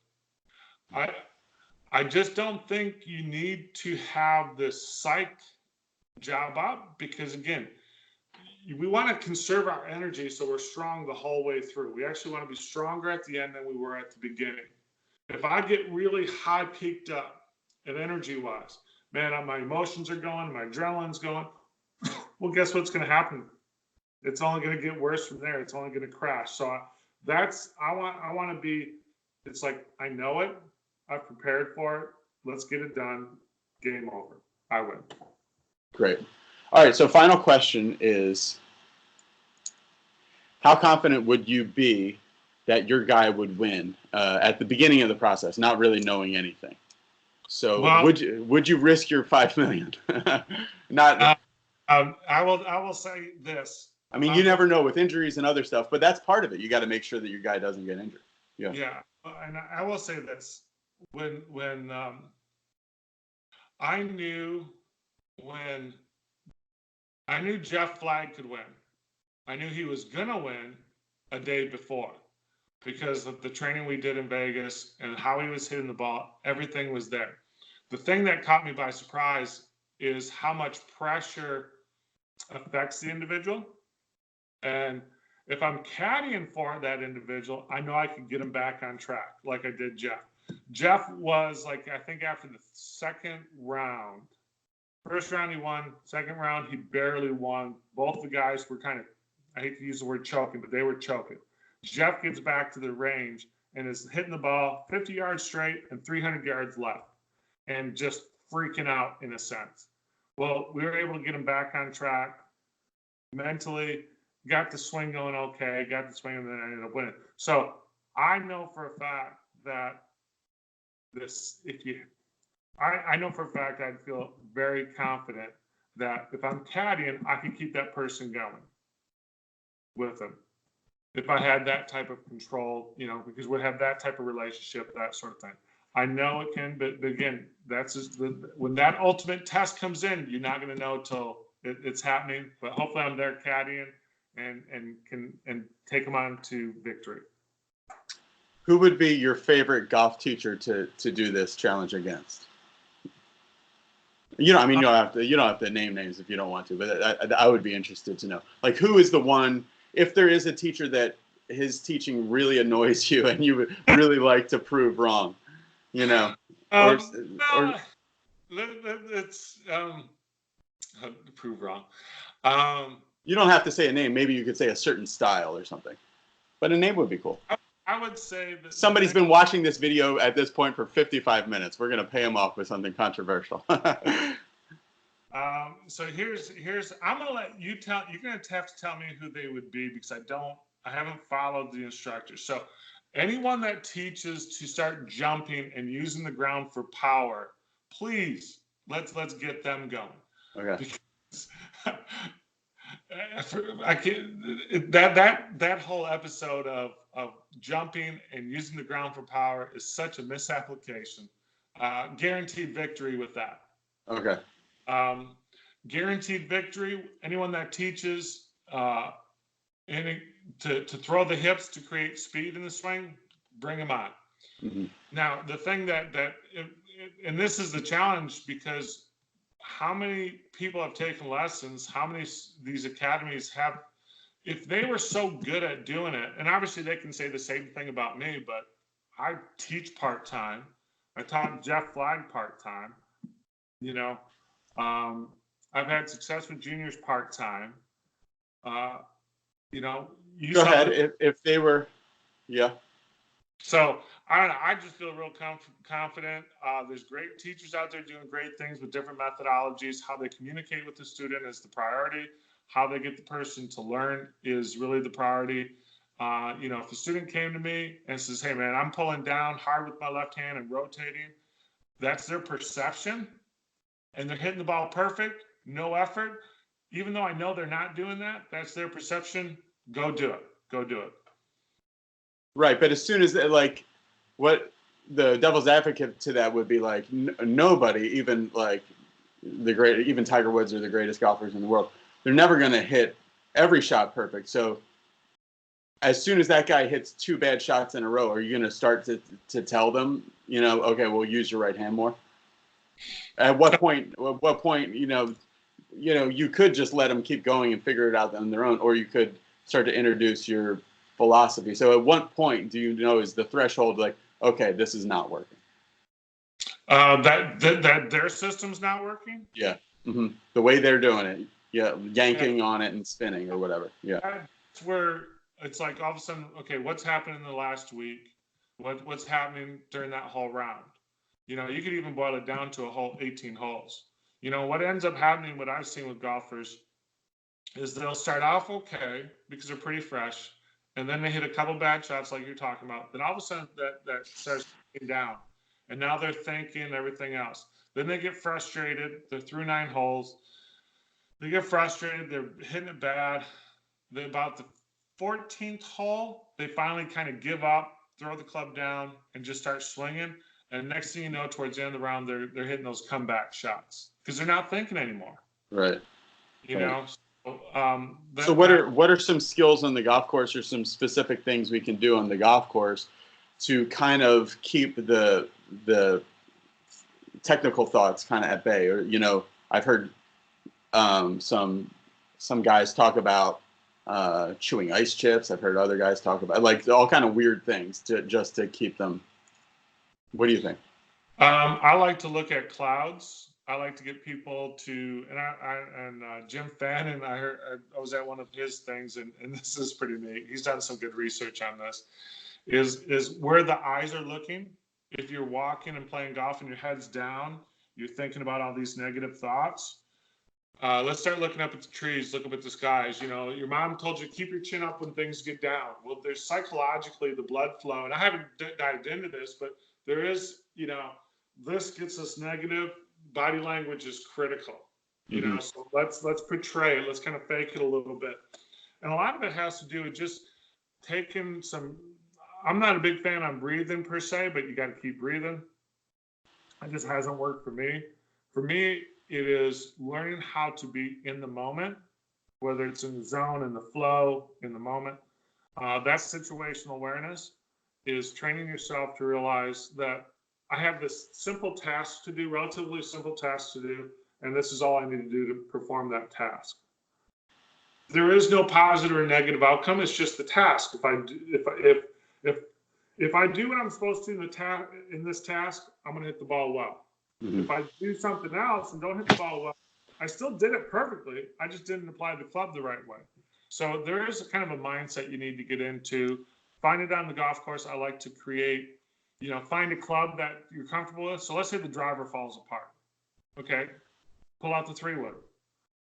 I just don't think you need to have this psych job up, because again, we want to conserve our energy so we're strong the whole way through. We actually want to be stronger at the end than we were at the beginning. If I get really high peaked up and energy wise, man, my emotions are going, my adrenaline's going, well, guess what's going to happen? It's only going to get worse from there. It's only going to crash. So I want to be, it's like, I know it. I've prepared for it. Let's get it done. Game over. I win. Great. All right. So final question is, how confident would you be that your guy would win at the beginning of the process, not really knowing anything? So would you risk your $5 million? Not. I will say this. I mean, you never know with injuries and other stuff, but that's part of it. You got to make sure that your guy doesn't get injured. Yeah. Yeah, and I will say this: when I knew Jeff Flagg could win, I knew he was gonna win a day before, because of the training we did in Vegas and how he was hitting the ball. Everything was there. The thing that caught me by surprise is how much pressure affects the individual. And if I'm caddying for that individual, I know I can get him back on track, like I did Jeff. Jeff was like, I think after the second round, first round he won, second round he barely won. Both the guys were kind of, I hate to use the word choking, but they were choking. Jeff gets back to the range and is hitting the ball 50 yards straight and 300 yards left, and just freaking out in a sense. Well, we were able to get him back on track mentally, got the swing going okay, got the swing, and then I ended up winning. So I know for a fact that I know for a fact I'd feel very confident that if I'm caddying, I can keep that person going with them. If I had that type of control, you know, because we have that type of relationship, that sort of thing. I know it can, but again, that's just when that ultimate test comes in, you're not going to know till it's happening. But hopefully, I'm there caddying and can take them on to victory. Who would be your favorite golf teacher to do this challenge against? You know, I mean, you don't have to name names if you don't want to, but I would be interested to know, like, who is the one, if there is a teacher that his teaching really annoys you and you would really like to prove wrong, you know, it's prove wrong. You don't have to say a name. Maybe you could say a certain style or something, but a name would be cool. I would say that somebody's been watching this video at this point for 55 minutes. We're going to pay them off with something controversial. So here's I'm going to let you tell. You're going to have to tell me who they would be, because I haven't followed the instructors. So anyone that teaches to start jumping and using the ground for power, please let's get them going. Okay. I can that whole episode of jumping and using the ground for power is such a misapplication. Guaranteed victory with that. Okay. Guaranteed victory. Anyone that teaches to throw the hips to create speed in the swing, bring them on. Mm-hmm. Now, the thing and this is the challenge, because how many people have taken lessons? How many these academies have? If they were so good at doing it, and obviously they can say the same thing about me, but I teach part-time. I taught Jeff Flagg part-time. You know, I've had success with juniors part-time. You know, Go ahead. If they were, yeah. So I don't know. I just feel real confident. There's great teachers out there doing great things with different methodologies. How they communicate with the student is the priority. How they get the person to learn is really the priority. You know, if the student came to me and says, "Hey, man, I'm pulling down hard with my left hand and rotating," that's their perception, and they're hitting the ball perfect, no effort. Even though I know they're not doing that, that's their perception. Go do it. Go do it. Right, but as soon as like, what the devil's advocate to that would be like, nobody, even like even Tiger Woods are the greatest golfers in the world. They're never going to hit every shot perfect. So as soon as that guy hits 2 bad shots in a row, are you going to start to tell them, you know, okay, well, use your right hand more? At what point, you could just let them keep going and figure it out on their own, or you could start to introduce your philosophy. So at what point do you know is the threshold like, okay, this is not working? That their system's not working? Yeah. Mm-hmm. The way they're doing it. Yeah. Yanking on it and spinning or whatever. Yeah. That's where it's like all of a sudden, okay, what's happened in the last week? What's happening during that whole round? You know, you could even boil it down to a whole 18 holes. You know, what ends up happening, what I've seen with golfers, is they'll start off okay because they're pretty fresh, and then they hit a couple bad shots like you're talking about. Then all of a sudden that starts getting down, and now they're thinking everything else. Then they get frustrated. They're through 9 holes. They get frustrated. They're hitting it bad. About the 14th hole, they finally kind of give up, throw the club down, and just start swinging. And next thing you know, towards the end of the round, they're hitting those comeback shots because they're not thinking anymore. Right. You know. So what are some skills on the golf course, or some specific things we can do on the golf course to kind of keep the technical thoughts kind of at bay? Or, you know, I've heard some guys talk about chewing ice chips. I've heard other guys talk about like all kind of weird things just to keep them. What do you think? I like to look at clouds. I like to get people to, and Jim Fannin, I was at one of his things, and this is pretty neat. He's done some good research on this. Is where the eyes are looking. If you're walking and playing golf and your head's down, you're thinking about all these negative thoughts. Let's start looking up at the trees, look up at the skies. You know, your mom told you keep your chin up when things get down. Well, there's psychologically the blood flow, and I haven't dived into this, but there is, you know, this gets us negative. Body language is critical, you know. So let's portray it. Let's kind of fake it a little bit, and a lot of it has to do with just taking some. I'm not a big fan on breathing per se, but you got to keep breathing. It just hasn't worked for me. For me, it is learning how to be in the moment, whether it's in the zone, in the flow, in the moment. That's situational awareness, is training yourself to realize that I have this simple task to do, relatively simple task to do, and this is all I need to do to perform that task. There is no positive or negative outcome. It's just the task. If I do what I'm supposed to in this task, I'm going to hit the ball well. If I do something else and don't hit the ball well, I still did it perfectly. I just didn't apply the club the right way. So there is a kind of a mindset you need to get into. Find it on the golf course. I like to create. You know, find a club that you're comfortable with. So let's say the driver falls apart. Okay, pull out the 3-wood,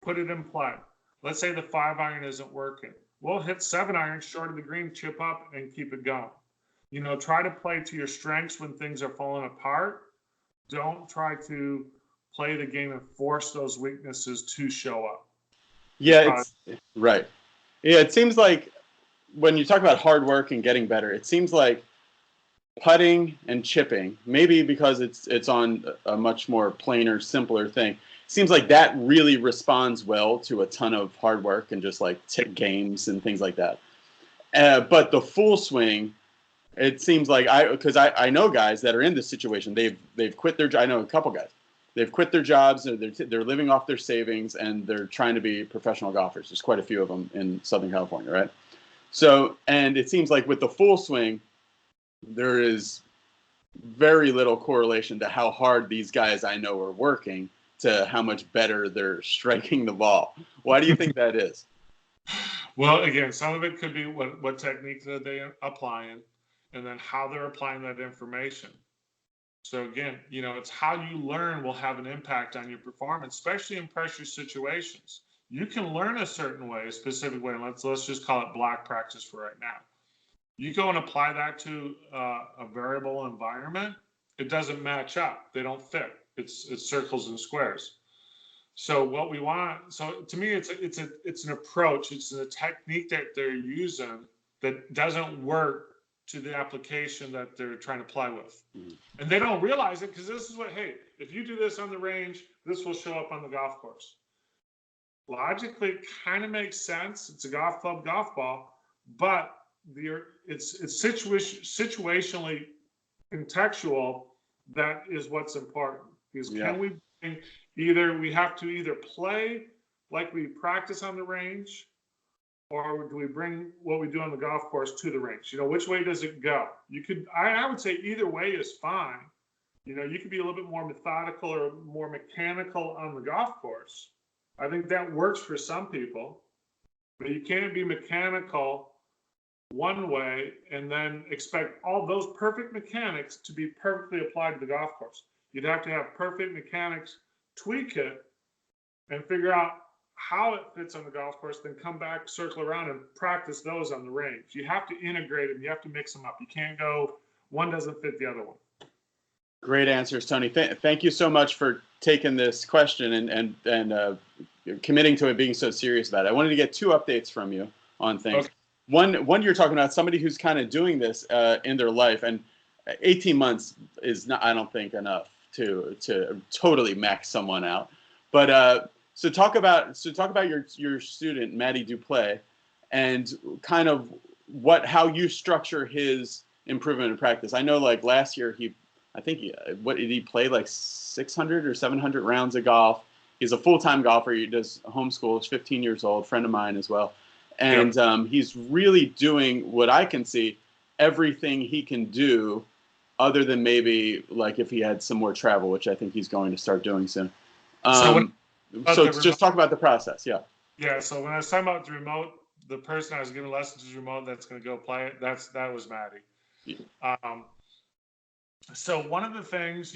put it in play. Let's say the 5-iron isn't working. We'll hit 7-iron short of the green, chip up, and keep it going. You know, try to play to your strengths when things are falling apart. Don't try to play the game and force those weaknesses to show up. Yeah, it's right. Yeah, it seems like when you talk about hard work and getting better, it seems like putting and chipping, maybe because it's on a much more plainer, simpler thing. Seems like that really responds well to a ton of hard work and just like games and things like that. But the full swing, it seems like because I know guys that are in this situation. They've quit their. I know a couple guys. They've quit their jobs. They're living off their savings and they're trying to be professional golfers. There's quite a few of them in Southern California, right? So, and it seems like with the full swing, there is very little correlation to how hard these guys I know are working to how much better they're striking the ball. Why do you think that is? Well, again, some of it could be what techniques are they applying, and then how they're applying that information. So again, it's how you learn will have an impact on your performance, especially in pressure situations. You can learn a certain way, a specific way. And let's just call it block practice for right now. You go and apply that to a variable environment, it doesn't match up. They don't fit. It's circles and squares. So what we want, so to me, it's an approach. It's a technique that they're using that doesn't work to the application that they're trying to apply with. And they don't realize it because this is what, hey, if you do this on the range, this will show up on the golf course. Logically, it kind of makes sense. It's a golf club, golf ball, but it's situationally contextual. That is what's important. Because can we we have to either play like we practice on the range, or do we bring what we do on the golf course to the range? Which way does it go? I would say either way is fine. You could be a little bit more methodical or more mechanical on the golf course. I think that works for some people, but you can't be mechanical one way and then expect all those perfect mechanics to be perfectly applied to the golf course. You'd have to have perfect mechanics, tweak it, and figure out how it fits on the golf course, then come back, circle around, and practice those on the range. You have to integrate them. You have to mix them up. You can't go, one doesn't fit the other one. Great answers, Tony. Thank you so much for taking this question and committing to it, being so serious about it. I wanted to get two updates from you on things. Okay. One, you're talking about somebody who's kind of doing this in their life, and 18 months is not, I don't think, enough to totally max someone out. But so talk about your student Maddie Duplay, and kind of how you structure his improvement in practice. I know, like last year what did he play, like 600 or 700 rounds of golf. He's a full-time golfer. He does homeschool. He's 15 years old, friend of mine as well. And he's really doing, what I can see, everything he can do, other than maybe like if he had some more travel, which I think he's going to start doing soon. So just talk about the process. Yeah. So when I was talking about the remote, the person I was giving lessons to remote that's going to go play it, that was Maddie. Yeah. So one of the things,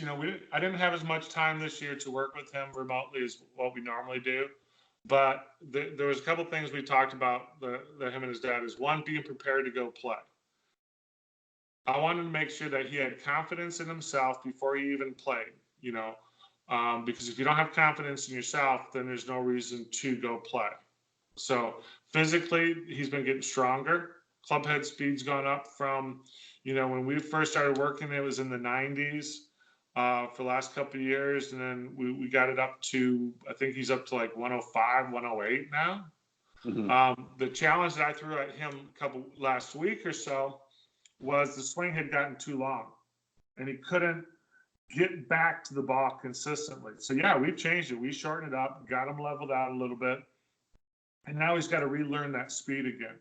I didn't have as much time this year to work with him remotely as what we normally do, but there was a couple of things we talked about that him and his dad is, one, being prepared to go play. I wanted to make sure that he had confidence in himself before he even played, because if you don't have confidence in yourself, then there's no reason to go play. So physically, he's been getting stronger. Club head speed's gone up from, when we first started working, it was in the 90s for the last couple of years. And then we got it up to, I think he's up to like 105, 108 now. Mm-hmm. The challenge that I threw at him last week or so was the swing had gotten too long and he couldn't get back to the ball consistently. So we've changed it. We shortened it up, got him leveled out a little bit. And now he's got to relearn that speed again.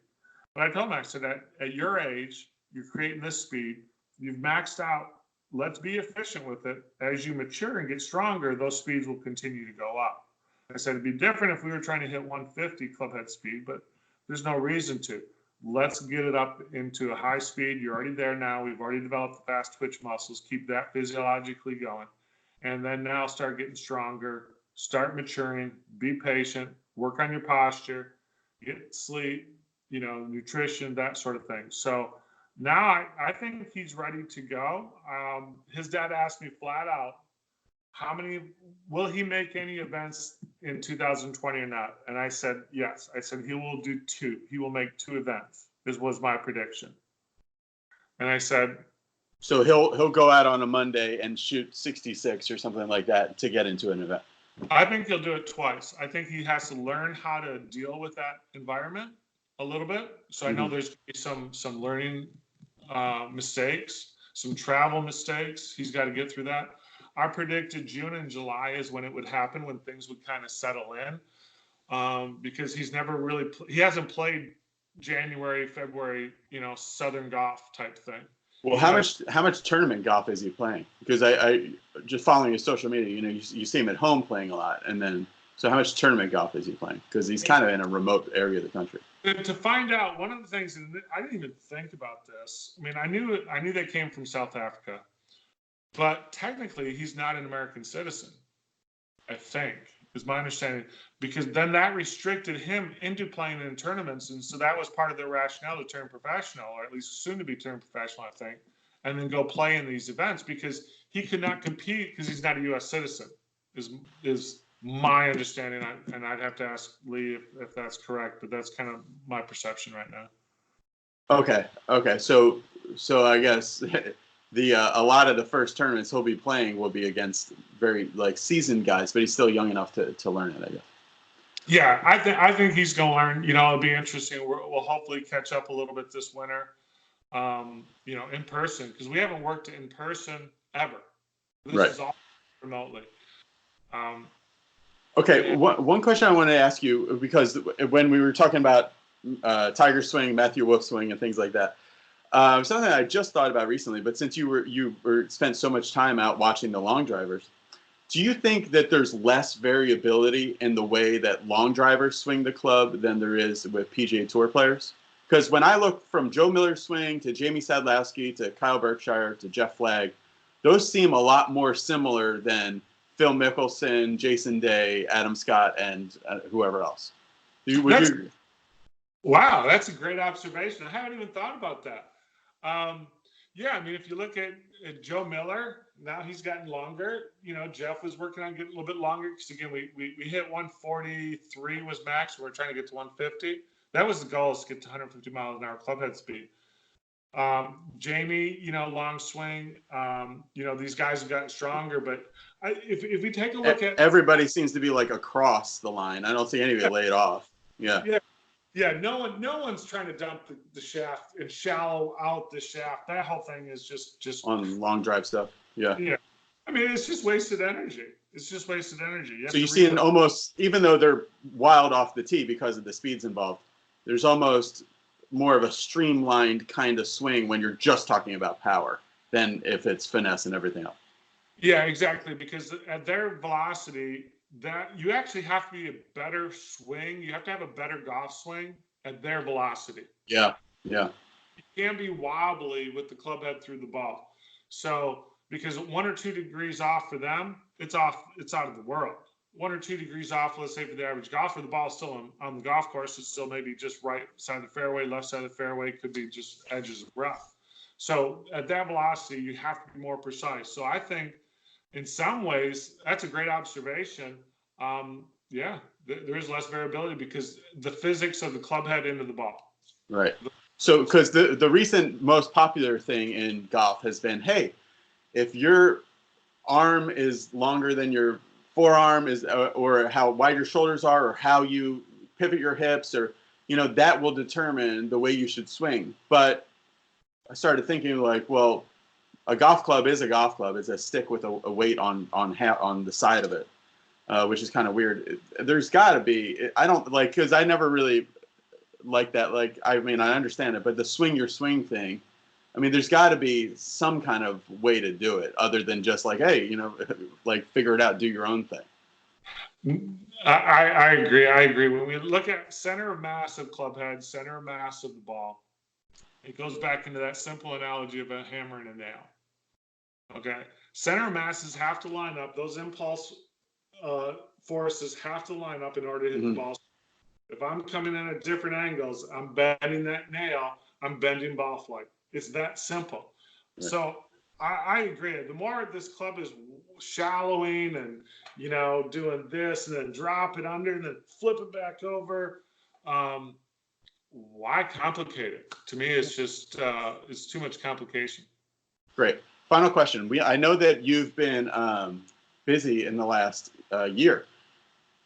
But I told him, I said, that at your age, you're creating this speed. You've maxed out. Let's be efficient with it. As you mature and get stronger, those speeds will continue to go up. I said, it'd be different if we were trying to hit 150 club head speed, but there's no reason to. Let's get it up into a high speed. You're already there now. We've already developed the fast twitch muscles. Keep that physiologically going. And then now start getting stronger, start maturing, be patient, work on your posture, get sleep, nutrition, that sort of thing. So now I think he's ready to go. His dad asked me flat out, will he make any events in 2020 or not? And I said, yes. I said, he will do 2. He will make 2 events. This was my prediction. And I said, so he'll go out on a Monday and shoot 66 or something like that to get into an event. I think he'll do it twice. I think he has to learn how to deal with that environment a little bit. So I know there's some learning mistakes, some travel mistakes. He's got to get through that. I predicted June and July is when it would happen, when things would kind of settle in, because he hasn't played January, February, Southern golf type thing. Well, how much tournament golf is he playing? Because I just following his social media, you see him at home playing a lot, and then so how much tournament golf is he playing? Because he's kind of in a remote area of the country. To find out, one of the things, and I didn't even think about this. I mean, I knew they came from South Africa, but technically he's not an American citizen. I think is my understanding, because then that restricted him into playing in tournaments, and so that was part of their rationale to turn professional, or at least soon to be turned professional, I think, and then go play in these events, because he could not compete because he's not a U.S. citizen. Is my understanding, and I'd have to ask Lee if that's correct, but that's kind of my perception right now. Okay. So I guess a lot of the first tournaments he'll be playing will be against very seasoned guys, but he's still young enough to learn it, I guess. Yeah, I think he's going to learn. It'll be interesting. We'll hopefully catch up a little bit this winter, in person, because we haven't worked in person ever. This is all remotely. Okay, one question I want to ask you, because when we were talking about Tiger swing, Matthew Wolf swing, and things like that, something I just thought about recently. But since you spent so much time out watching the long drivers, do you think that there's less variability in the way that long drivers swing the club than there is with PGA Tour players? Because when I look from Joe Miller's swing to Jamie Sadlowski to Kyle Berkshire to Jeff Flagg, those seem a lot more similar than Phil Mickelson, Jason Day, Adam Scott, and whoever else. Wow, that's a great observation. I haven't even thought about that. Yeah, I mean, if you look at Joe Miller, now he's gotten longer. Jeff was working on getting a little bit longer, because again, we hit 143 was max. We're trying to get to 150. That was the goal, is to get to 150 miles an hour club head speed. Jamie, long swing. These guys have gotten stronger, but if we take a look at, everybody seems to be across the line. I don't see anybody laid off. Yeah, no one's trying to dump the shaft and shallow out the shaft. That whole thing is just on long drive stuff. Yeah. I mean, it's just wasted energy. So you see almost, even though they're wild off the tee because of the speeds involved, there's almost more of a streamlined kind of swing when you're just talking about power than if it's finesse and everything else. Yeah, exactly. Because at their velocity, that you actually have to be a better swing. You have to have a better golf swing at their velocity. Yeah. You can't be wobbly with the club head through the ball. So because 1 or 2 degrees off for them, it's out of the world. 1 or 2 degrees off, let's say, for the average golfer, the ball's still on the golf course. It's still maybe just right side of the fairway, left side of the fairway, could be just edges of rough. So at that velocity, you have to be more precise. So I think in some ways, that's a great observation. There is less variability because the physics of the club head into the ball. Right. So, because the recent most popular thing in golf has been, hey, if your arm is longer than your forearm is, or how wide your shoulders are, or how you pivot your hips, or that will determine the way you should swing. But I started thinking well, a golf club is a golf club. It's a stick with a weight on the side of it, which is kind of weird. There's got to be. I don't because I never really like that. I mean, I understand it, but the swing your swing thing. I mean, there's got to be some kind of way to do it other than just hey, figure it out, do your own thing. I agree. When we look at center of mass of club head, center of mass of the ball, it goes back into that simple analogy of a hammer and a nail. Okay, center of masses have to line up. Those impulse forces have to line up in order to hit the ball. If I'm coming in at different angles, I'm bending that nail. I'm bending ball flight. It's that simple. Right. So I agree. The more this club is shallowing and, doing this and then drop it under and then flip it back over, why complicate it? To me, it's just it's too much complication. Great. Final question. I know that you've been busy in the last year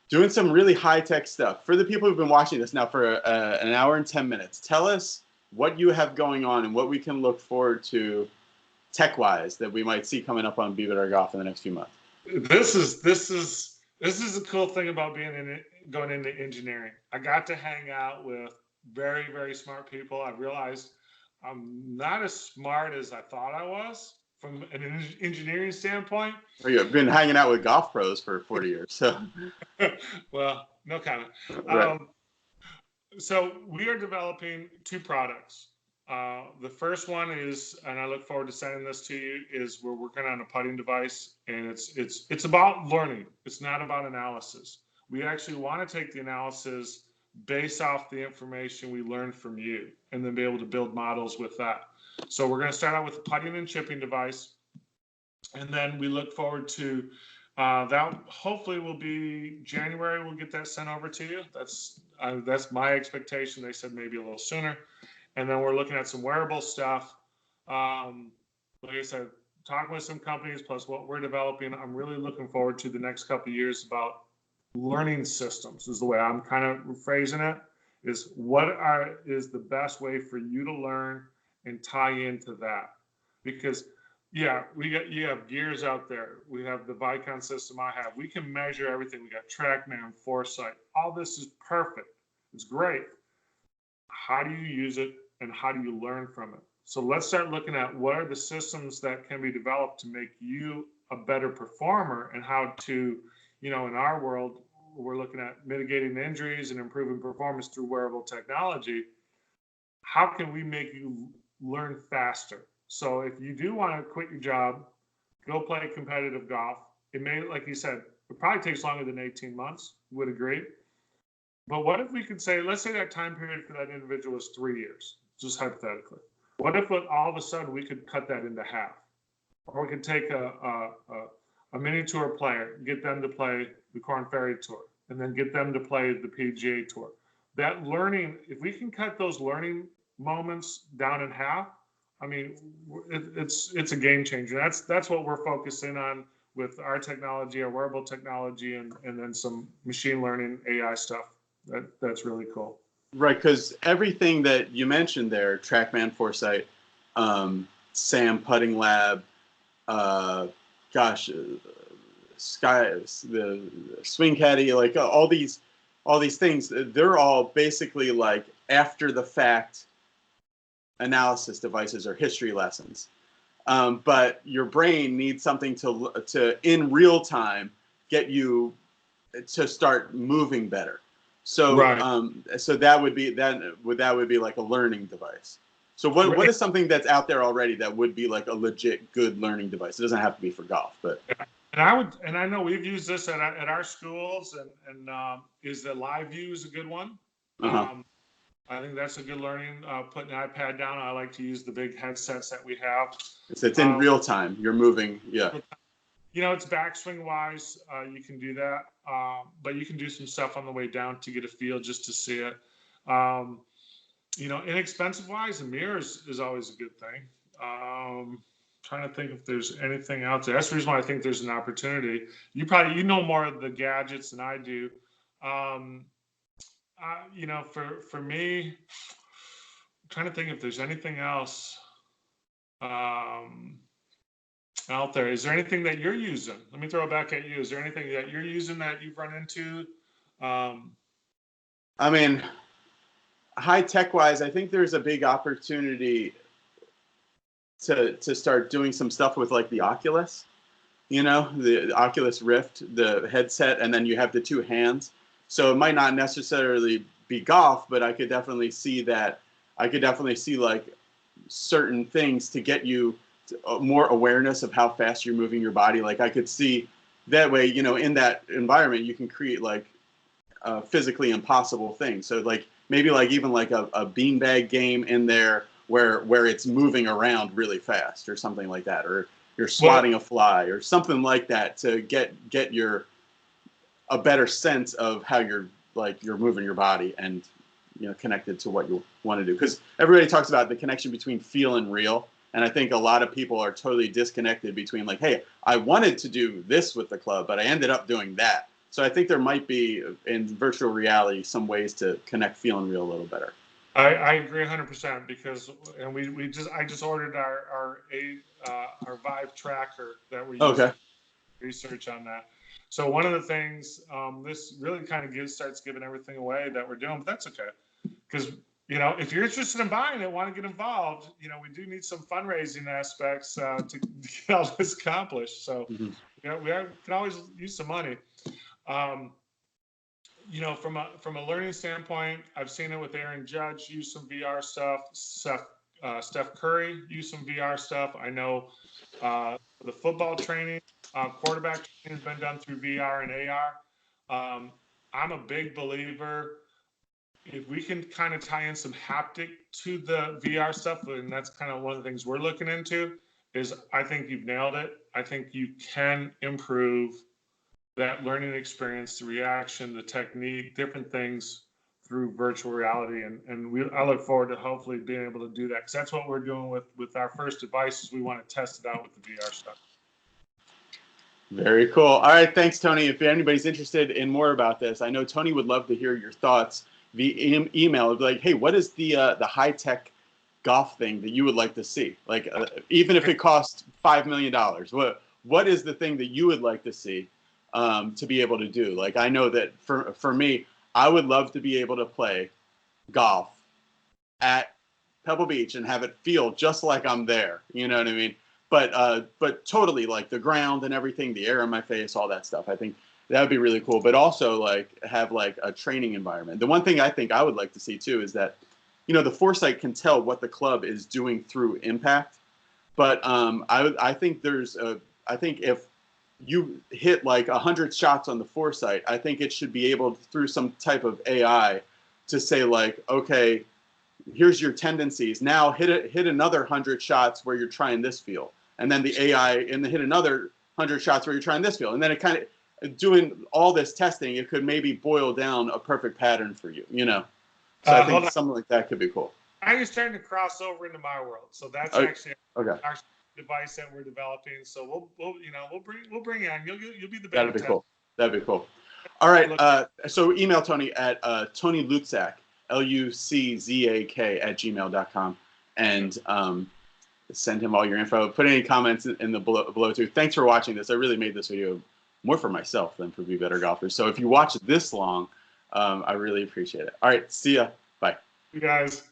doing some really high-tech stuff. For the people who've been watching this now for an hour and 10 minutes, tell us what you have going on and what we can look forward to tech-wise that we might see coming up on Be Better Golf in the next few months. This is the cool thing about going into engineering. I got to hang out with very, very smart people. I realized I'm not as smart as I thought I was from an engineering standpoint. You've been hanging out with golf pros for 40 years, so. Well, no comment. Right. So we are developing 2 products. The first one is, and I look forward to sending this to you, is we're working on a putting device, and it's about learning. It's not about analysis. We actually want to take the analysis based off the information we learned from you, and then be able to build models with that. So we're going to start out with a putting and chipping device, and then we look forward to that. Hopefully, will be January. We'll get that sent over to you. That's my expectation. They said maybe a little sooner. And then we're looking at some wearable stuff. Like I said, talking with some companies, plus what we're developing. I'm really looking forward to the next couple of years about learning systems, is the way I'm kind of phrasing it, is is the best way for you to learn and tie into that. Because, yeah, you have gears out there. We have the Vicon system I have. We can measure everything. We got TrackMan, Foresight. All this is perfect. It's great. How do you use it and how do you learn from it? So let's start looking at what are the systems that can be developed to make you a better performer, and how to, in our world, we're looking at mitigating injuries and improving performance through wearable technology. How can we make you learn faster? So if you do want to quit your job, go play competitive golf, it may, like you said, it probably takes longer than 18 months, would agree. But what if we could say, let's say that time period for that individual was 3 years, just hypothetically. What if all of a sudden we could cut that into half? Or we could take a mini tour player, get them to play the Korn Ferry Tour, and then get them to play the PGA Tour. That learning, if we can cut those learning moments down in half, I mean, it's a game changer. That's what we're focusing on with our technology, our wearable technology, and then some machine learning AI stuff. That's really cool. Right, because everything that you mentioned there, TrackMan, Foresight, Sam Putting Lab, the Swing Caddy, like all these things, they're all basically like after the fact analysis devices or history lessons. But your brain needs something to in real time get you to start moving better. So, right. So that would be like a learning device. So what is something that's out there already that would be like a legit good learning device? It doesn't have to be for golf, but. And I know we've used this at our schools, and is the Live View is a good one. Uh-huh. I think that's a good learning. Putting an iPad down, I like to use the big headsets that we have. It's in real time. You're moving, yeah. It's backswing wise. You can do that, but you can do some stuff on the way down to get a feel, just to see it. Inexpensive wise, a mirror is always a good thing. Trying to think if there's anything out there. That's the reason why I think there's an opportunity. You know more of the gadgets than I do. For me, I'm trying to think if there's anything else out there. Is there anything that you're using? Let me throw it back at you. Is there anything that you're using that you've run into? I mean, high tech wise, I think there's a big opportunity to start doing some stuff with like the Oculus, the Oculus Rift, the headset, and then you have the 2 hands. So it might not necessarily be golf, but I could definitely see that. I could definitely see like certain things to get you more awareness of how fast you're moving your body. Like I could see that way, in that environment, you can create like physically impossible things. So like maybe like even like a beanbag game in there, where it's moving around really fast or something like that, or you're swatting a fly or something like that to get a better sense of how you're moving your body and connected to what you want to do. Because everybody talks about the connection between feel and real, and I think a lot of people are totally disconnected between like, hey, I wanted to do this with the club, but I ended up doing that. So I think there might be in virtual reality some ways to connect feel and real a little better. I agree 100% because I just ordered our Vive tracker that we're using research on that. So one of the things this really kind of starts giving everything away that we're doing, but that's okay because if you're interested in buying it, want to get involved, we do need some fundraising aspects to get all this accomplished. So we can always use some money. From a learning standpoint, I've seen it with Aaron Judge use some VR stuff. Steph Curry use some VR stuff. I know the football training, quarterback training has been done through VR and AR. I'm a big believer if we can kind of tie in some haptic to the VR stuff, and that's kind of one of the things we're looking into, is I think you've nailed it. I think you can improve that learning experience, the reaction, the technique, different things through virtual reality. And I look forward to hopefully being able to do that, because that's what we're doing with our first devices. We want to test it out with the VR stuff. Very cool. All right, thanks, Tony. If anybody's interested in more about this, I know Tony would love to hear your thoughts via email. It'd be like, hey, what is the high-tech golf thing that you would like to see? Like, even if it costs $5 million, what is the thing that you would like to see to be able to do? Like, I know that for me, I would love to be able to play golf at Pebble Beach and have it feel just like I'm there. You know what I mean? But totally like the ground and everything, the air in my face, all that stuff. I think that would be really cool. But also like have like a training environment. The one thing I think I would like to see too is that, the foresight can tell what the club is doing through impact. But I think I think if you hit like 100 shots on the foresight, I think it should be able, through some type of AI, to say like, okay, here's your tendencies. Now hit another 100 shots where you're trying this feel, and then the AI and hit another 100 shots where you're trying this feel, and then it kind of doing all this testing. It could maybe boil down a perfect pattern for you. So I think something like that could be cool. Now you're starting to cross over into my world, so that's actually our device that we're developing. So we'll bring you on. You'll be the beta. That'd be cool. That'd be cool. All right. So email Tony at Tony Luczak, Luczak @gmail.com, and send him all your info. Put any comments in the below too. Thanks for watching this. I really made this video more for myself than for Be Better Golfers. So if you watch this long, I really appreciate it. All right. See ya. Bye. You guys.